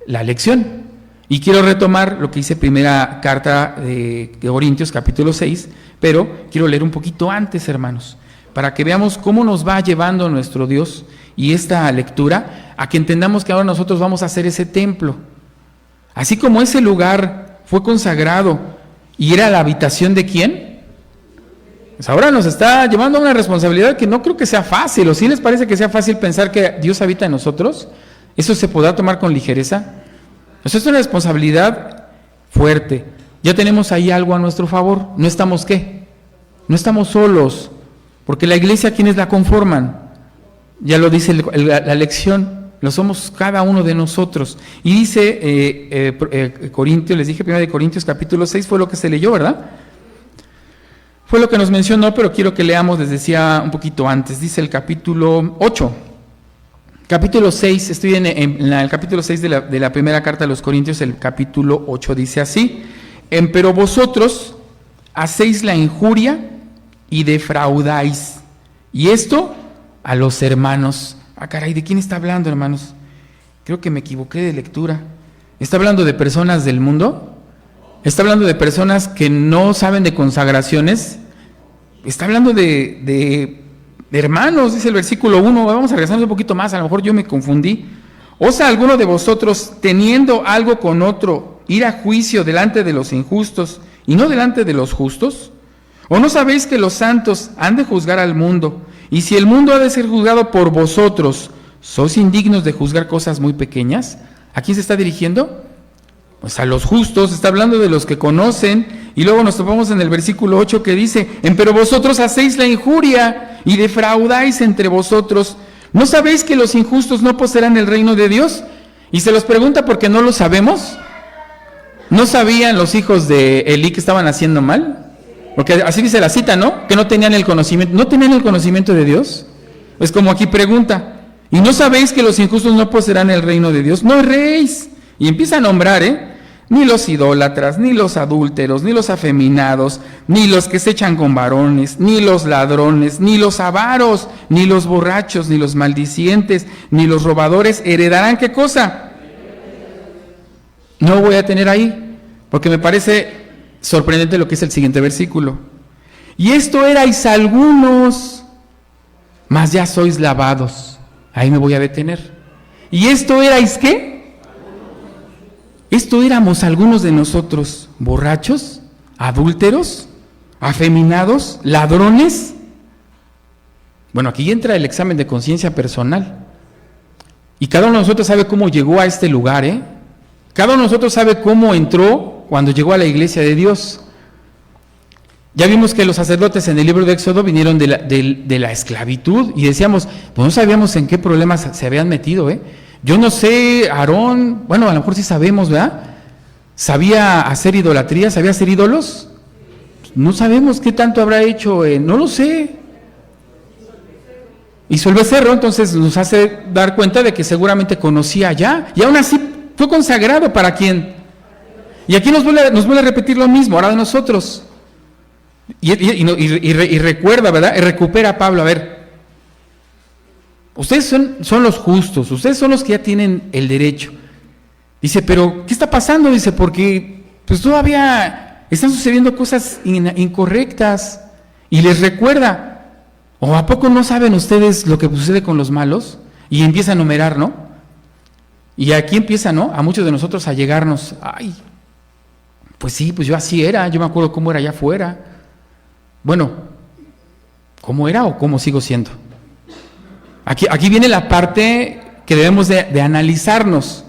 la lección. Y quiero retomar lo que dice primera carta de Corintios, capítulo 6, pero quiero leer un poquito antes, hermanos, para que veamos cómo nos va llevando nuestro Dios y esta lectura a que entendamos que ahora nosotros vamos a hacer ese templo. Así como ese lugar fue consagrado y era la habitación de ¿quién? Pues ahora nos está llevando a una responsabilidad que no creo que sea fácil. ¿O sí les parece que sea fácil pensar que Dios habita en nosotros? ¿Eso se podrá tomar con ligereza? Eso es una responsabilidad fuerte. Ya tenemos ahí algo a nuestro favor. ¿No estamos qué? No estamos solos. Porque la iglesia, ¿quiénes la conforman? Ya lo dice la lección. Lo somos cada uno de nosotros. Y dice Corintios, les dije 1 Corintios capítulo 6, fue lo que se leyó, ¿verdad? Fue lo que nos mencionó, pero quiero que leamos, les decía un poquito antes. Dice el capítulo 8. Capítulo 6, estoy en el capítulo 6 de la primera carta a los Corintios, el capítulo 8 dice así: pero vosotros hacéis la injuria y defraudáis. Y esto a los hermanos. Ah, caray, ¿de quién está hablando, hermanos? Creo que me equivoqué de lectura. ¿Está hablando de personas del mundo? ¿Está hablando de personas que no saben de consagraciones? Está hablando de hermanos, dice el versículo 1. Vamos a regresarnos un poquito más, a lo mejor yo me confundí. ¿Osa alguno de vosotros, teniendo algo con otro, ir a juicio delante de los injustos y no delante de los justos? ¿O no sabéis que los santos han de juzgar al mundo? Y si el mundo ha de ser juzgado por vosotros, ¿sois indignos de juzgar cosas muy pequeñas? ¿A quién se está dirigiendo? Pues a los justos, está hablando de los que conocen. Y luego nos topamos en el versículo 8 que dice: pero vosotros hacéis la injuria y defraudáis entre vosotros. ¿No sabéis que los injustos no poseerán el reino de Dios? Y se los pregunta porque no lo sabemos. ¿No sabían los hijos de Elí que estaban haciendo mal? Porque así dice la cita, ¿no? Que no tenían el conocimiento. ¿No tenían el conocimiento de Dios? Pues como aquí pregunta: ¿y no sabéis que los injustos no poseerán el reino de Dios? No erréis. Y empieza a nombrar, ni los idólatras, ni los adúlteros, ni los afeminados, ni los que se echan con varones, ni los ladrones, ni los avaros, ni los borrachos, ni los maldicientes, ni los robadores heredarán, ¿qué cosa? No voy a tener ahí, porque me parece sorprendente lo que es el siguiente versículo. Y esto erais algunos, mas ya sois lavados. Ahí me voy a detener. ¿Y esto erais qué? Esto éramos algunos de nosotros, borrachos, adúlteros, afeminados, ladrones. Bueno, aquí entra el examen de conciencia personal. Y cada uno de nosotros sabe cómo llegó a este lugar, Cada uno de nosotros sabe cómo entró cuando llegó a la iglesia de Dios. Ya vimos que los sacerdotes en el libro de Éxodo vinieron de la esclavitud y decíamos, pues no sabíamos en qué problemas se habían metido, Yo no sé, Aarón, bueno, a lo mejor sí sabemos, ¿verdad? ¿Sabía hacer idolatría? ¿Sabía hacer ídolos? No sabemos qué tanto habrá hecho, no lo sé. Hizo el becerro, entonces nos hace dar cuenta de que seguramente conocía ya, y aún así fue consagrado. ¿Para quién? Y aquí nos vuelve a repetir lo mismo, ahora de nosotros. Y recuerda, ¿verdad? Y recupera a Pablo, a ver. Ustedes son los justos, ustedes son los que ya tienen el derecho. Dice, pero ¿qué está pasando? Dice, porque pues todavía están sucediendo cosas incorrectas y les recuerda, ¿o a poco no saben ustedes lo que sucede con los malos? Y empieza a enumerar, ¿no? Y aquí empieza, ¿no? A muchos de nosotros a llegarnos, ay, pues sí, pues yo así era, yo me acuerdo cómo era allá afuera. Bueno, ¿cómo era o cómo sigo siendo? Aquí viene la parte que debemos de analizarnos.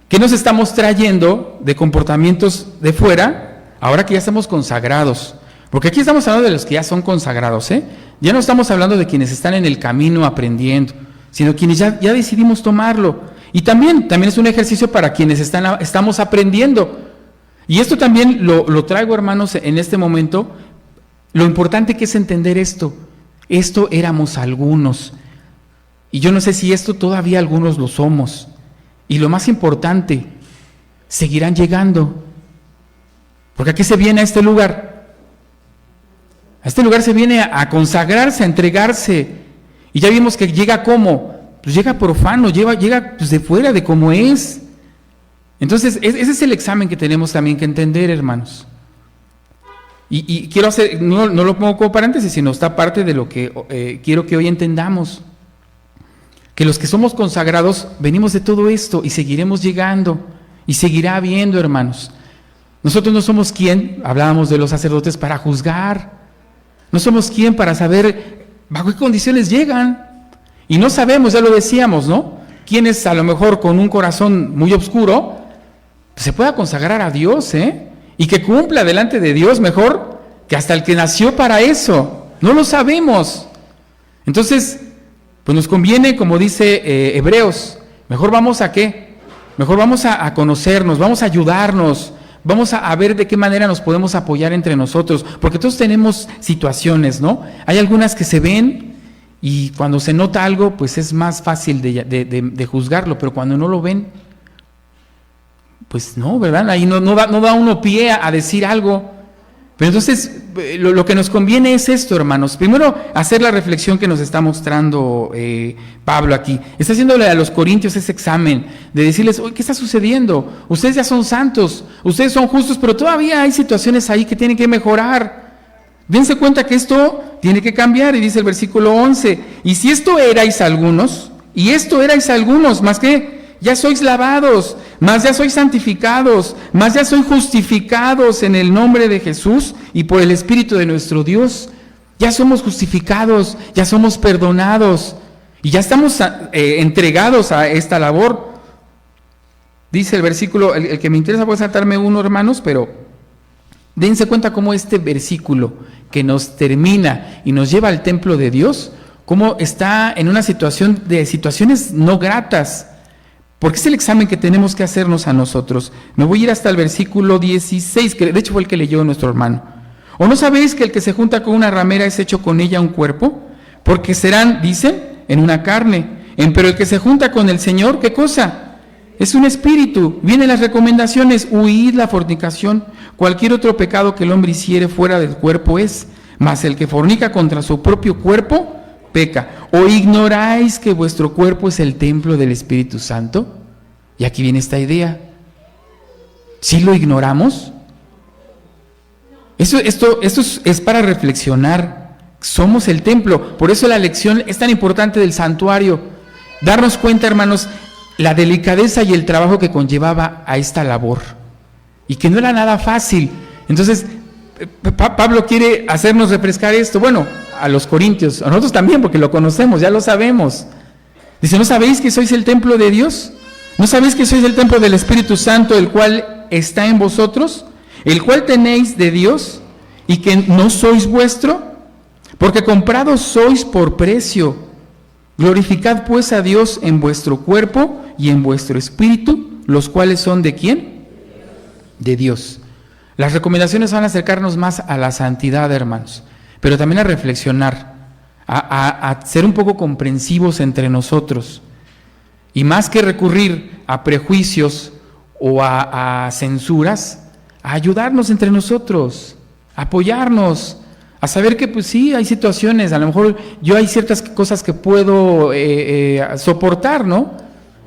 ¿Qué nos estamos trayendo de comportamientos de fuera ahora que ya estamos consagrados? Porque aquí estamos hablando de los que ya son consagrados, ¿eh? Ya no estamos hablando de quienes están en el camino aprendiendo, sino quienes ya decidimos tomarlo. Y también es un ejercicio para quienes estamos aprendiendo. Y esto también lo traigo, hermanos, en este momento. Lo importante que es entender esto. Esto éramos algunos. Y yo no sé si esto todavía algunos lo somos. Y lo más importante, seguirán llegando. Porque aquí se viene a este lugar. A este lugar se viene a consagrarse, a entregarse. Y ya vimos que llega ¿cómo? Pues llega profano, llega pues de fuera de cómo es. Entonces, ese es el examen que tenemos también que entender, hermanos. Y quiero hacer, no lo pongo como paréntesis, sino está parte de lo que quiero que hoy entendamos. Que los que somos consagrados venimos de todo esto y seguiremos llegando y seguirá habiendo, hermanos. Nosotros no somos quien, hablábamos de los sacerdotes, para juzgar. No somos quien para saber bajo qué condiciones llegan. Y no sabemos, ya lo decíamos, ¿no? Quienes a lo mejor con un corazón muy oscuro pues se pueda consagrar a Dios, ¿eh? Y que cumpla delante de Dios mejor que hasta el que nació para eso. No lo sabemos. Entonces, pues nos conviene, como dice Hebreos, mejor vamos a ¿qué? Mejor vamos a conocernos, vamos a ayudarnos, vamos a ver de qué manera nos podemos apoyar entre nosotros, porque todos tenemos situaciones, ¿no? Hay algunas que se ven y cuando se nota algo, pues es más fácil de juzgarlo, pero cuando no lo ven, pues no, ¿verdad? Ahí no da uno pie a decir algo. Pero entonces, lo que nos conviene es esto, hermanos. Primero, hacer la reflexión que nos está mostrando Pablo aquí. Está haciéndole a los corintios ese examen de decirles, oye, ¿qué está sucediendo? Ustedes ya son santos, ustedes son justos, pero todavía hay situaciones ahí que tienen que mejorar. Dense cuenta que esto tiene que cambiar, y dice el versículo 11, y si esto erais algunos, más que ya sois lavados, más ya sois santificados, más ya sois justificados en el nombre de Jesús y por el Espíritu de nuestro Dios. Ya somos justificados, ya somos perdonados y ya estamos entregados a esta labor. Dice el versículo, el que me interesa puede saltarme uno, hermanos, pero dense cuenta cómo este versículo que nos termina y nos lleva al templo de Dios, cómo está en una situaciones no gratas. Porque es el examen que tenemos que hacernos a nosotros. Me voy a ir hasta el versículo 16, que de hecho fue el que leyó nuestro hermano. ¿O no sabéis que el que se junta con una ramera es hecho con ella un cuerpo? Porque serán, dicen, en una carne. Pero el que se junta con el Señor, ¿qué cosa? Es un espíritu. Vienen las recomendaciones: huid la fornicación. Cualquier otro pecado que el hombre hiciere fuera del cuerpo es. Mas el que fornica contra su propio cuerpo, peca. ¿O ignoráis que vuestro cuerpo es el templo del Espíritu Santo? Y aquí viene esta idea. ¿Sí lo ignoramos? Esto es para reflexionar. Somos el templo. Por eso la lección es tan importante del santuario. Darnos cuenta, hermanos, la delicadeza y el trabajo que conllevaba a esta labor. Y que no era nada fácil. Entonces, Pablo quiere hacernos refrescar esto. Bueno, a los corintios, a nosotros también, porque lo conocemos, ya lo sabemos. Dice, ¿no sabéis que sois el templo de Dios? ¿No sabéis que sois el templo del Espíritu Santo, el cual está en vosotros? El cual tenéis de Dios y que no sois vuestro, porque comprados sois por precio. Glorificad pues a Dios en vuestro cuerpo y en vuestro espíritu, los cuales son ¿de quién? De Dios. Las recomendaciones van a acercarnos más a la santidad, hermanos, pero también a reflexionar, a ser un poco comprensivos entre nosotros. Y más que recurrir a prejuicios o a censuras, a ayudarnos entre nosotros, a apoyarnos, a saber que pues sí, hay situaciones, a lo mejor yo hay ciertas cosas que puedo soportar, ¿no?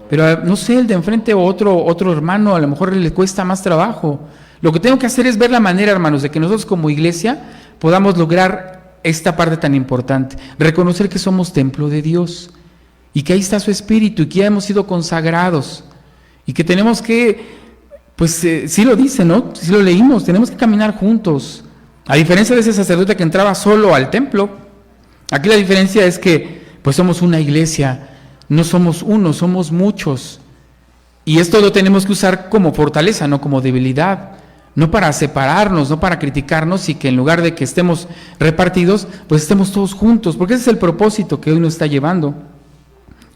Pero no sé, el de enfrente o otro hermano, a lo mejor le cuesta más trabajo. Lo que tengo que hacer es ver la manera, hermanos, de que nosotros como iglesia podamos lograr esta parte tan importante, reconocer que somos templo de Dios y que ahí está su Espíritu y que ya hemos sido consagrados y que tenemos que, pues sí lo dice, ¿no? Sí lo leímos, tenemos que caminar juntos. A diferencia de ese sacerdote que entraba solo al templo, aquí la diferencia es que pues somos una iglesia, no somos uno, somos muchos. Y esto lo tenemos que usar como fortaleza, no como debilidad. No para separarnos, no para criticarnos y que en lugar de que estemos repartidos, pues estemos todos juntos, porque ese es el propósito que hoy nos está llevando.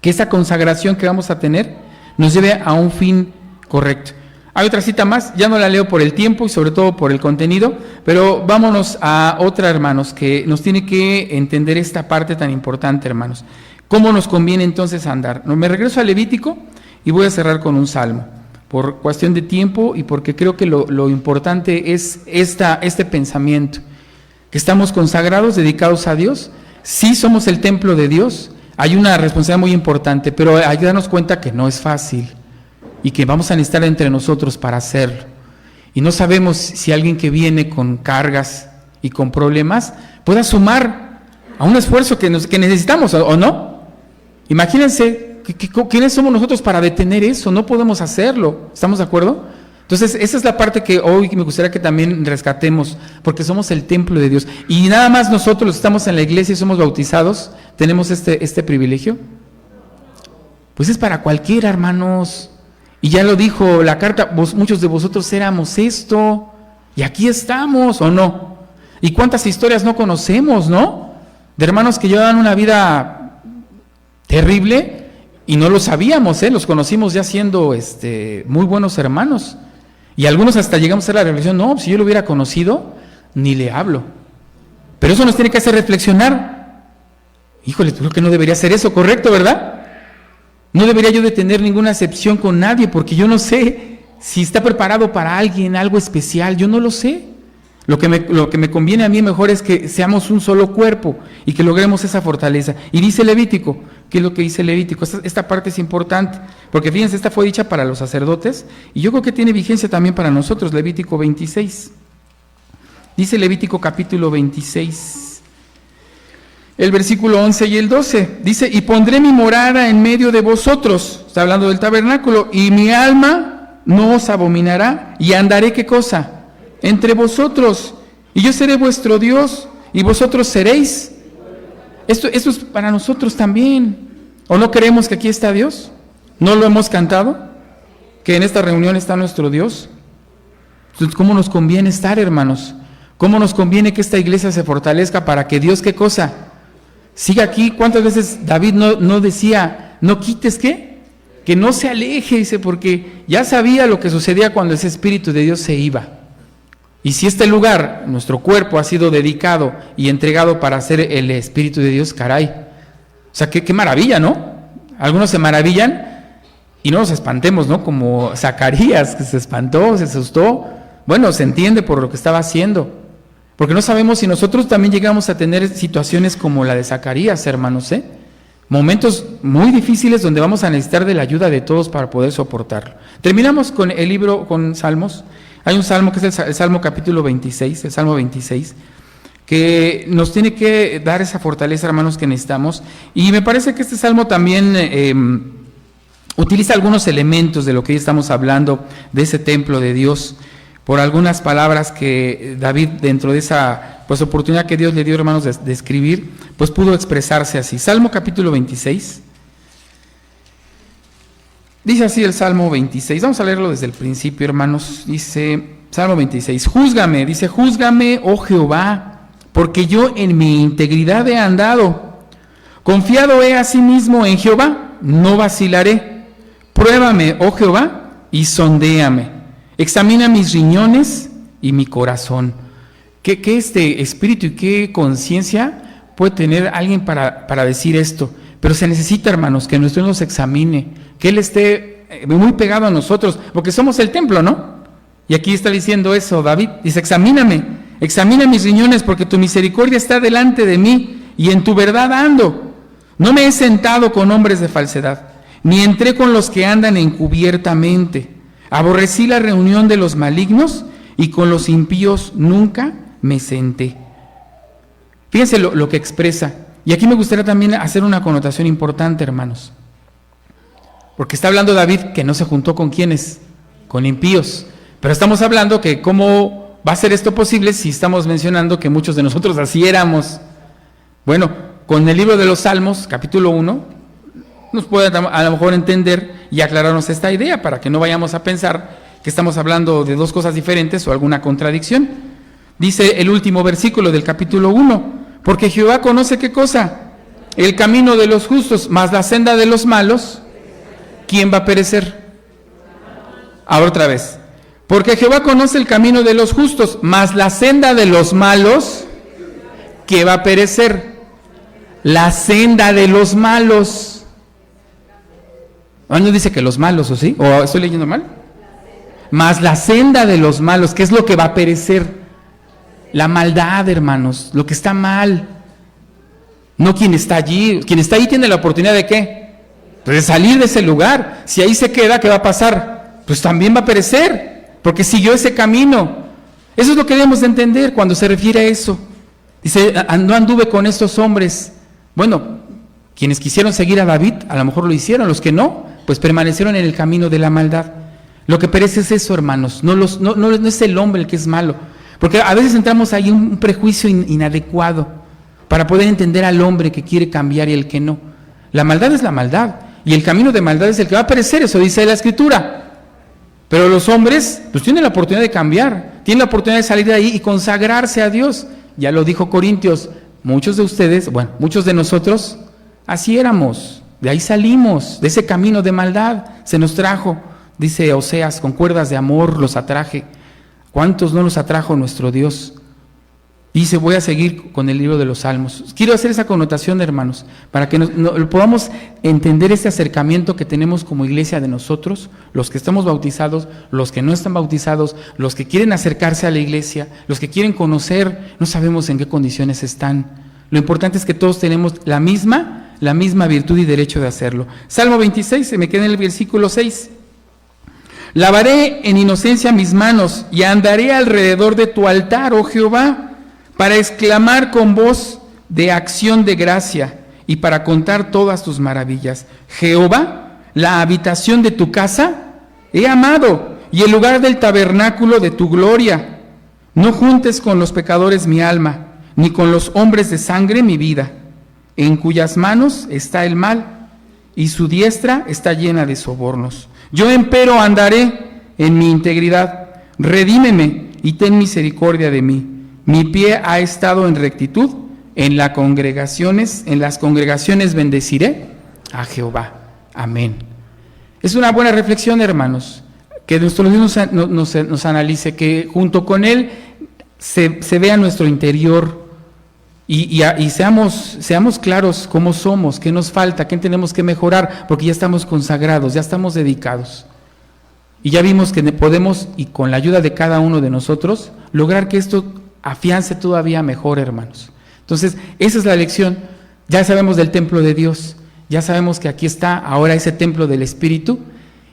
Que esa consagración que vamos a tener nos lleve a un fin correcto. Hay otra cita más, ya no la leo por el tiempo y sobre todo por el contenido, pero vámonos a otra, hermanos, que nos tiene que entender esta parte tan importante, hermanos. ¿Cómo nos conviene entonces andar? Me regreso a Levítico y voy a cerrar con un salmo, por cuestión de tiempo y porque creo que lo importante es este pensamiento, que estamos consagrados, dedicados a Dios, sí somos el templo de Dios, hay una responsabilidad muy importante, pero hay que darnos cuenta que no es fácil y que vamos a necesitar entre nosotros para hacerlo. Y no sabemos si alguien que viene con cargas y con problemas pueda sumar a un esfuerzo que necesitamos, ¿o no? Imagínense, ¿quiénes somos nosotros para detener eso? No podemos hacerlo, ¿estamos de acuerdo? Entonces, esa es la parte que hoy me gustaría que también rescatemos, porque somos el templo de Dios. Y nada más nosotros, los que estamos en la iglesia y somos bautizados, tenemos este privilegio. Pues es para cualquiera, hermanos. Y ya lo dijo la carta, muchos de vosotros éramos esto, y aquí estamos, ¿o no? ¿Y cuántas historias no conocemos, no? De hermanos que llevaban una vida terrible, y no lo sabíamos, los conocimos ya siendo muy buenos hermanos. Y algunos hasta llegamos a hacer la reflexión, no, si yo lo hubiera conocido, ni le hablo. Pero eso nos tiene que hacer reflexionar. Híjole, creo que no debería ser eso, ¿correcto, verdad? No debería yo de tener ninguna excepción con nadie, porque yo no sé si está preparado para alguien algo especial, yo no lo sé. Lo que me conviene a mí mejor es que seamos un solo cuerpo y que logremos esa fortaleza. Y dice Levítico, ¿qué es lo que dice Levítico? Esta parte es importante, porque fíjense, esta fue dicha para los sacerdotes y yo creo que tiene vigencia también para nosotros, Levítico 26. Dice Levítico capítulo 26, el versículo 11 y el 12, dice, y pondré mi morada en medio de vosotros, está hablando del tabernáculo, y mi alma no os abominará, y andaré, ¿qué cosa? Entre vosotros, y yo seré vuestro Dios, y vosotros seréis. Esto es para nosotros también. ¿O no creemos que aquí está Dios? ¿No lo hemos cantado? Que en esta reunión está nuestro Dios. Entonces, ¿cómo nos conviene estar, hermanos? ¿Cómo nos conviene que esta iglesia se fortalezca para que Dios, ¿qué cosa? Siga aquí. ¿Cuántas veces David no decía, no quites qué? Que no se aleje, dice, porque ya sabía lo que sucedía cuando ese Espíritu de Dios se iba. Y si este lugar, nuestro cuerpo, ha sido dedicado y entregado para ser el Espíritu de Dios, caray. O sea, qué maravilla, ¿no? Algunos se maravillan y no nos espantemos, ¿no? Como Zacarías, que se espantó, se asustó. Bueno, se entiende por lo que estaba haciendo. Porque no sabemos si nosotros también llegamos a tener situaciones como la de Zacarías, hermanos, Momentos muy difíciles donde vamos a necesitar de la ayuda de todos para poder soportarlo. Terminamos con el libro, con Salmos. Hay un salmo que es el Salmo capítulo 26, el Salmo 26, que nos tiene que dar esa fortaleza, hermanos, que necesitamos. Y me parece que este salmo también utiliza algunos elementos de lo que hoy estamos hablando, de ese templo de Dios, por algunas palabras que David, dentro de esa oportunidad que Dios le dio, hermanos, de escribir, pues pudo expresarse así. Salmo capítulo 26. Dice así el Salmo 26, vamos a leerlo desde el principio, hermanos. Dice, Salmo 26, júzgame, dice, júzgame, oh Jehová, porque yo en mi integridad he andado. Confiado he asimismo en Jehová, no vacilaré. Pruébame, oh Jehová, y sondéame. Examina mis riñones y mi corazón. ¿Qué espíritu y qué conciencia puede tener alguien para decir esto? Pero se necesita, hermanos, que nuestro Dios nos examine, que Él esté muy pegado a nosotros, porque somos el templo, ¿no? Y aquí está diciendo eso, David, dice, examina mis riñones, porque tu misericordia está delante de mí, y en tu verdad ando. No me he sentado con hombres de falsedad, ni entré con los que andan encubiertamente. Aborrecí la reunión de los malignos, y con los impíos nunca me senté. Fíjense lo que expresa. Y aquí me gustaría también hacer una connotación importante, hermanos. Porque está hablando David que no se juntó con ¿quiénes? Con impíos. Pero estamos hablando que cómo va a ser esto posible si estamos mencionando que muchos de nosotros así éramos. Bueno, con el libro de los Salmos, capítulo 1, nos puede a lo mejor entender y aclararnos esta idea para que no vayamos a pensar que estamos hablando de dos cosas diferentes o alguna contradicción. Dice el último versículo del capítulo 1, porque Jehová conoce ¿qué cosa? El camino de los justos, mas la senda de los malos, ¿quién va a perecer? Ahora otra vez. Porque Jehová conoce el camino de los justos, mas la senda de los malos, ¿qué va a perecer? La senda de los malos. ¿No dice que los malos, o sí? ¿O estoy leyendo mal? Mas la senda de los malos, ¿qué es lo que va a perecer? La maldad, hermanos, lo que está mal. No quien está allí. Quien está allí tiene la oportunidad de ¿qué? Pues de salir de ese lugar. Si ahí se queda, ¿qué va a pasar? Pues también va a perecer, porque siguió ese camino. Eso es lo que debemos de entender cuando se refiere a eso. Dice, no anduve con estos hombres. Bueno, quienes quisieron seguir a David, a lo mejor lo hicieron. Los que no, pues permanecieron en el camino de la maldad. Lo que perece es eso, hermanos. No es el hombre el que es malo. Porque a veces entramos ahí en un prejuicio inadecuado para poder entender al hombre que quiere cambiar y el que no. La maldad es la maldad y el camino de maldad es el que va a perecer, eso dice la Escritura. Pero los hombres pues tienen la oportunidad de cambiar, tienen la oportunidad de salir de ahí y consagrarse a Dios. Ya lo dijo Corintios, muchos de ustedes, bueno, muchos de nosotros, así éramos, de ahí salimos, de ese camino de maldad, se nos trajo, dice Oseas, con cuerdas de amor los atraje. ¿Cuántos no los atrajo nuestro Dios? Dice, voy a seguir con el libro de los Salmos. Quiero hacer esa connotación, hermanos, para que podamos entender este acercamiento que tenemos como iglesia de nosotros, los que estamos bautizados, los que no están bautizados, los que quieren acercarse a la iglesia, los que quieren conocer, no sabemos en qué condiciones están. Lo importante es que todos tenemos la misma virtud y derecho de hacerlo. Salmo 26, se me queda en el versículo 6. Lavaré en inocencia mis manos y andaré alrededor de tu altar, oh Jehová, para exclamar con voz de acción de gracia y para contar todas tus maravillas. Jehová, la habitación de tu casa he amado y el lugar del tabernáculo de tu gloria. No juntes con los pecadores mi alma, ni con los hombres de sangre mi vida, en cuyas manos está el mal y su diestra está llena de sobornos. Yo empero andaré en mi integridad, redímeme y ten misericordia de mí. Mi pie ha estado en rectitud, en las congregaciones bendeciré a Jehová. Amén. Es una buena reflexión, hermanos, que nuestro Dios nos analice, que junto con Él se vea nuestro interior y seamos claros cómo somos, qué nos falta, qué tenemos que mejorar, porque ya estamos consagrados, ya estamos dedicados. Y ya vimos que podemos, y con la ayuda de cada uno de nosotros, lograr que esto afiance todavía mejor, hermanos. Entonces, esa es la lección. Ya sabemos del templo de Dios, ya sabemos que aquí está ahora ese templo del Espíritu,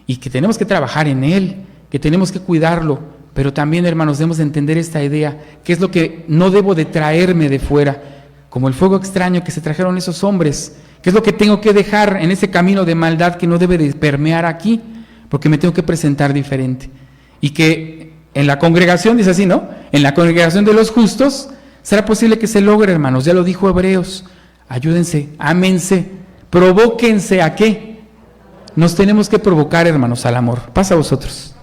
y que tenemos que trabajar en él, que tenemos que cuidarlo. Pero también, hermanos, debemos de entender esta idea, que es lo que no debo de traerme de fuera, como el fuego extraño que se trajeron esos hombres, que es lo que tengo que dejar en ese camino de maldad que no debe de permear aquí, porque me tengo que presentar diferente. Y que en la congregación, dice así, ¿no? En la congregación de los justos, será posible que se logre, hermanos, ya lo dijo Hebreos, ayúdense, ámense, provóquense ¿a qué? Nos tenemos que provocar, hermanos, al amor. Pasa a vosotros.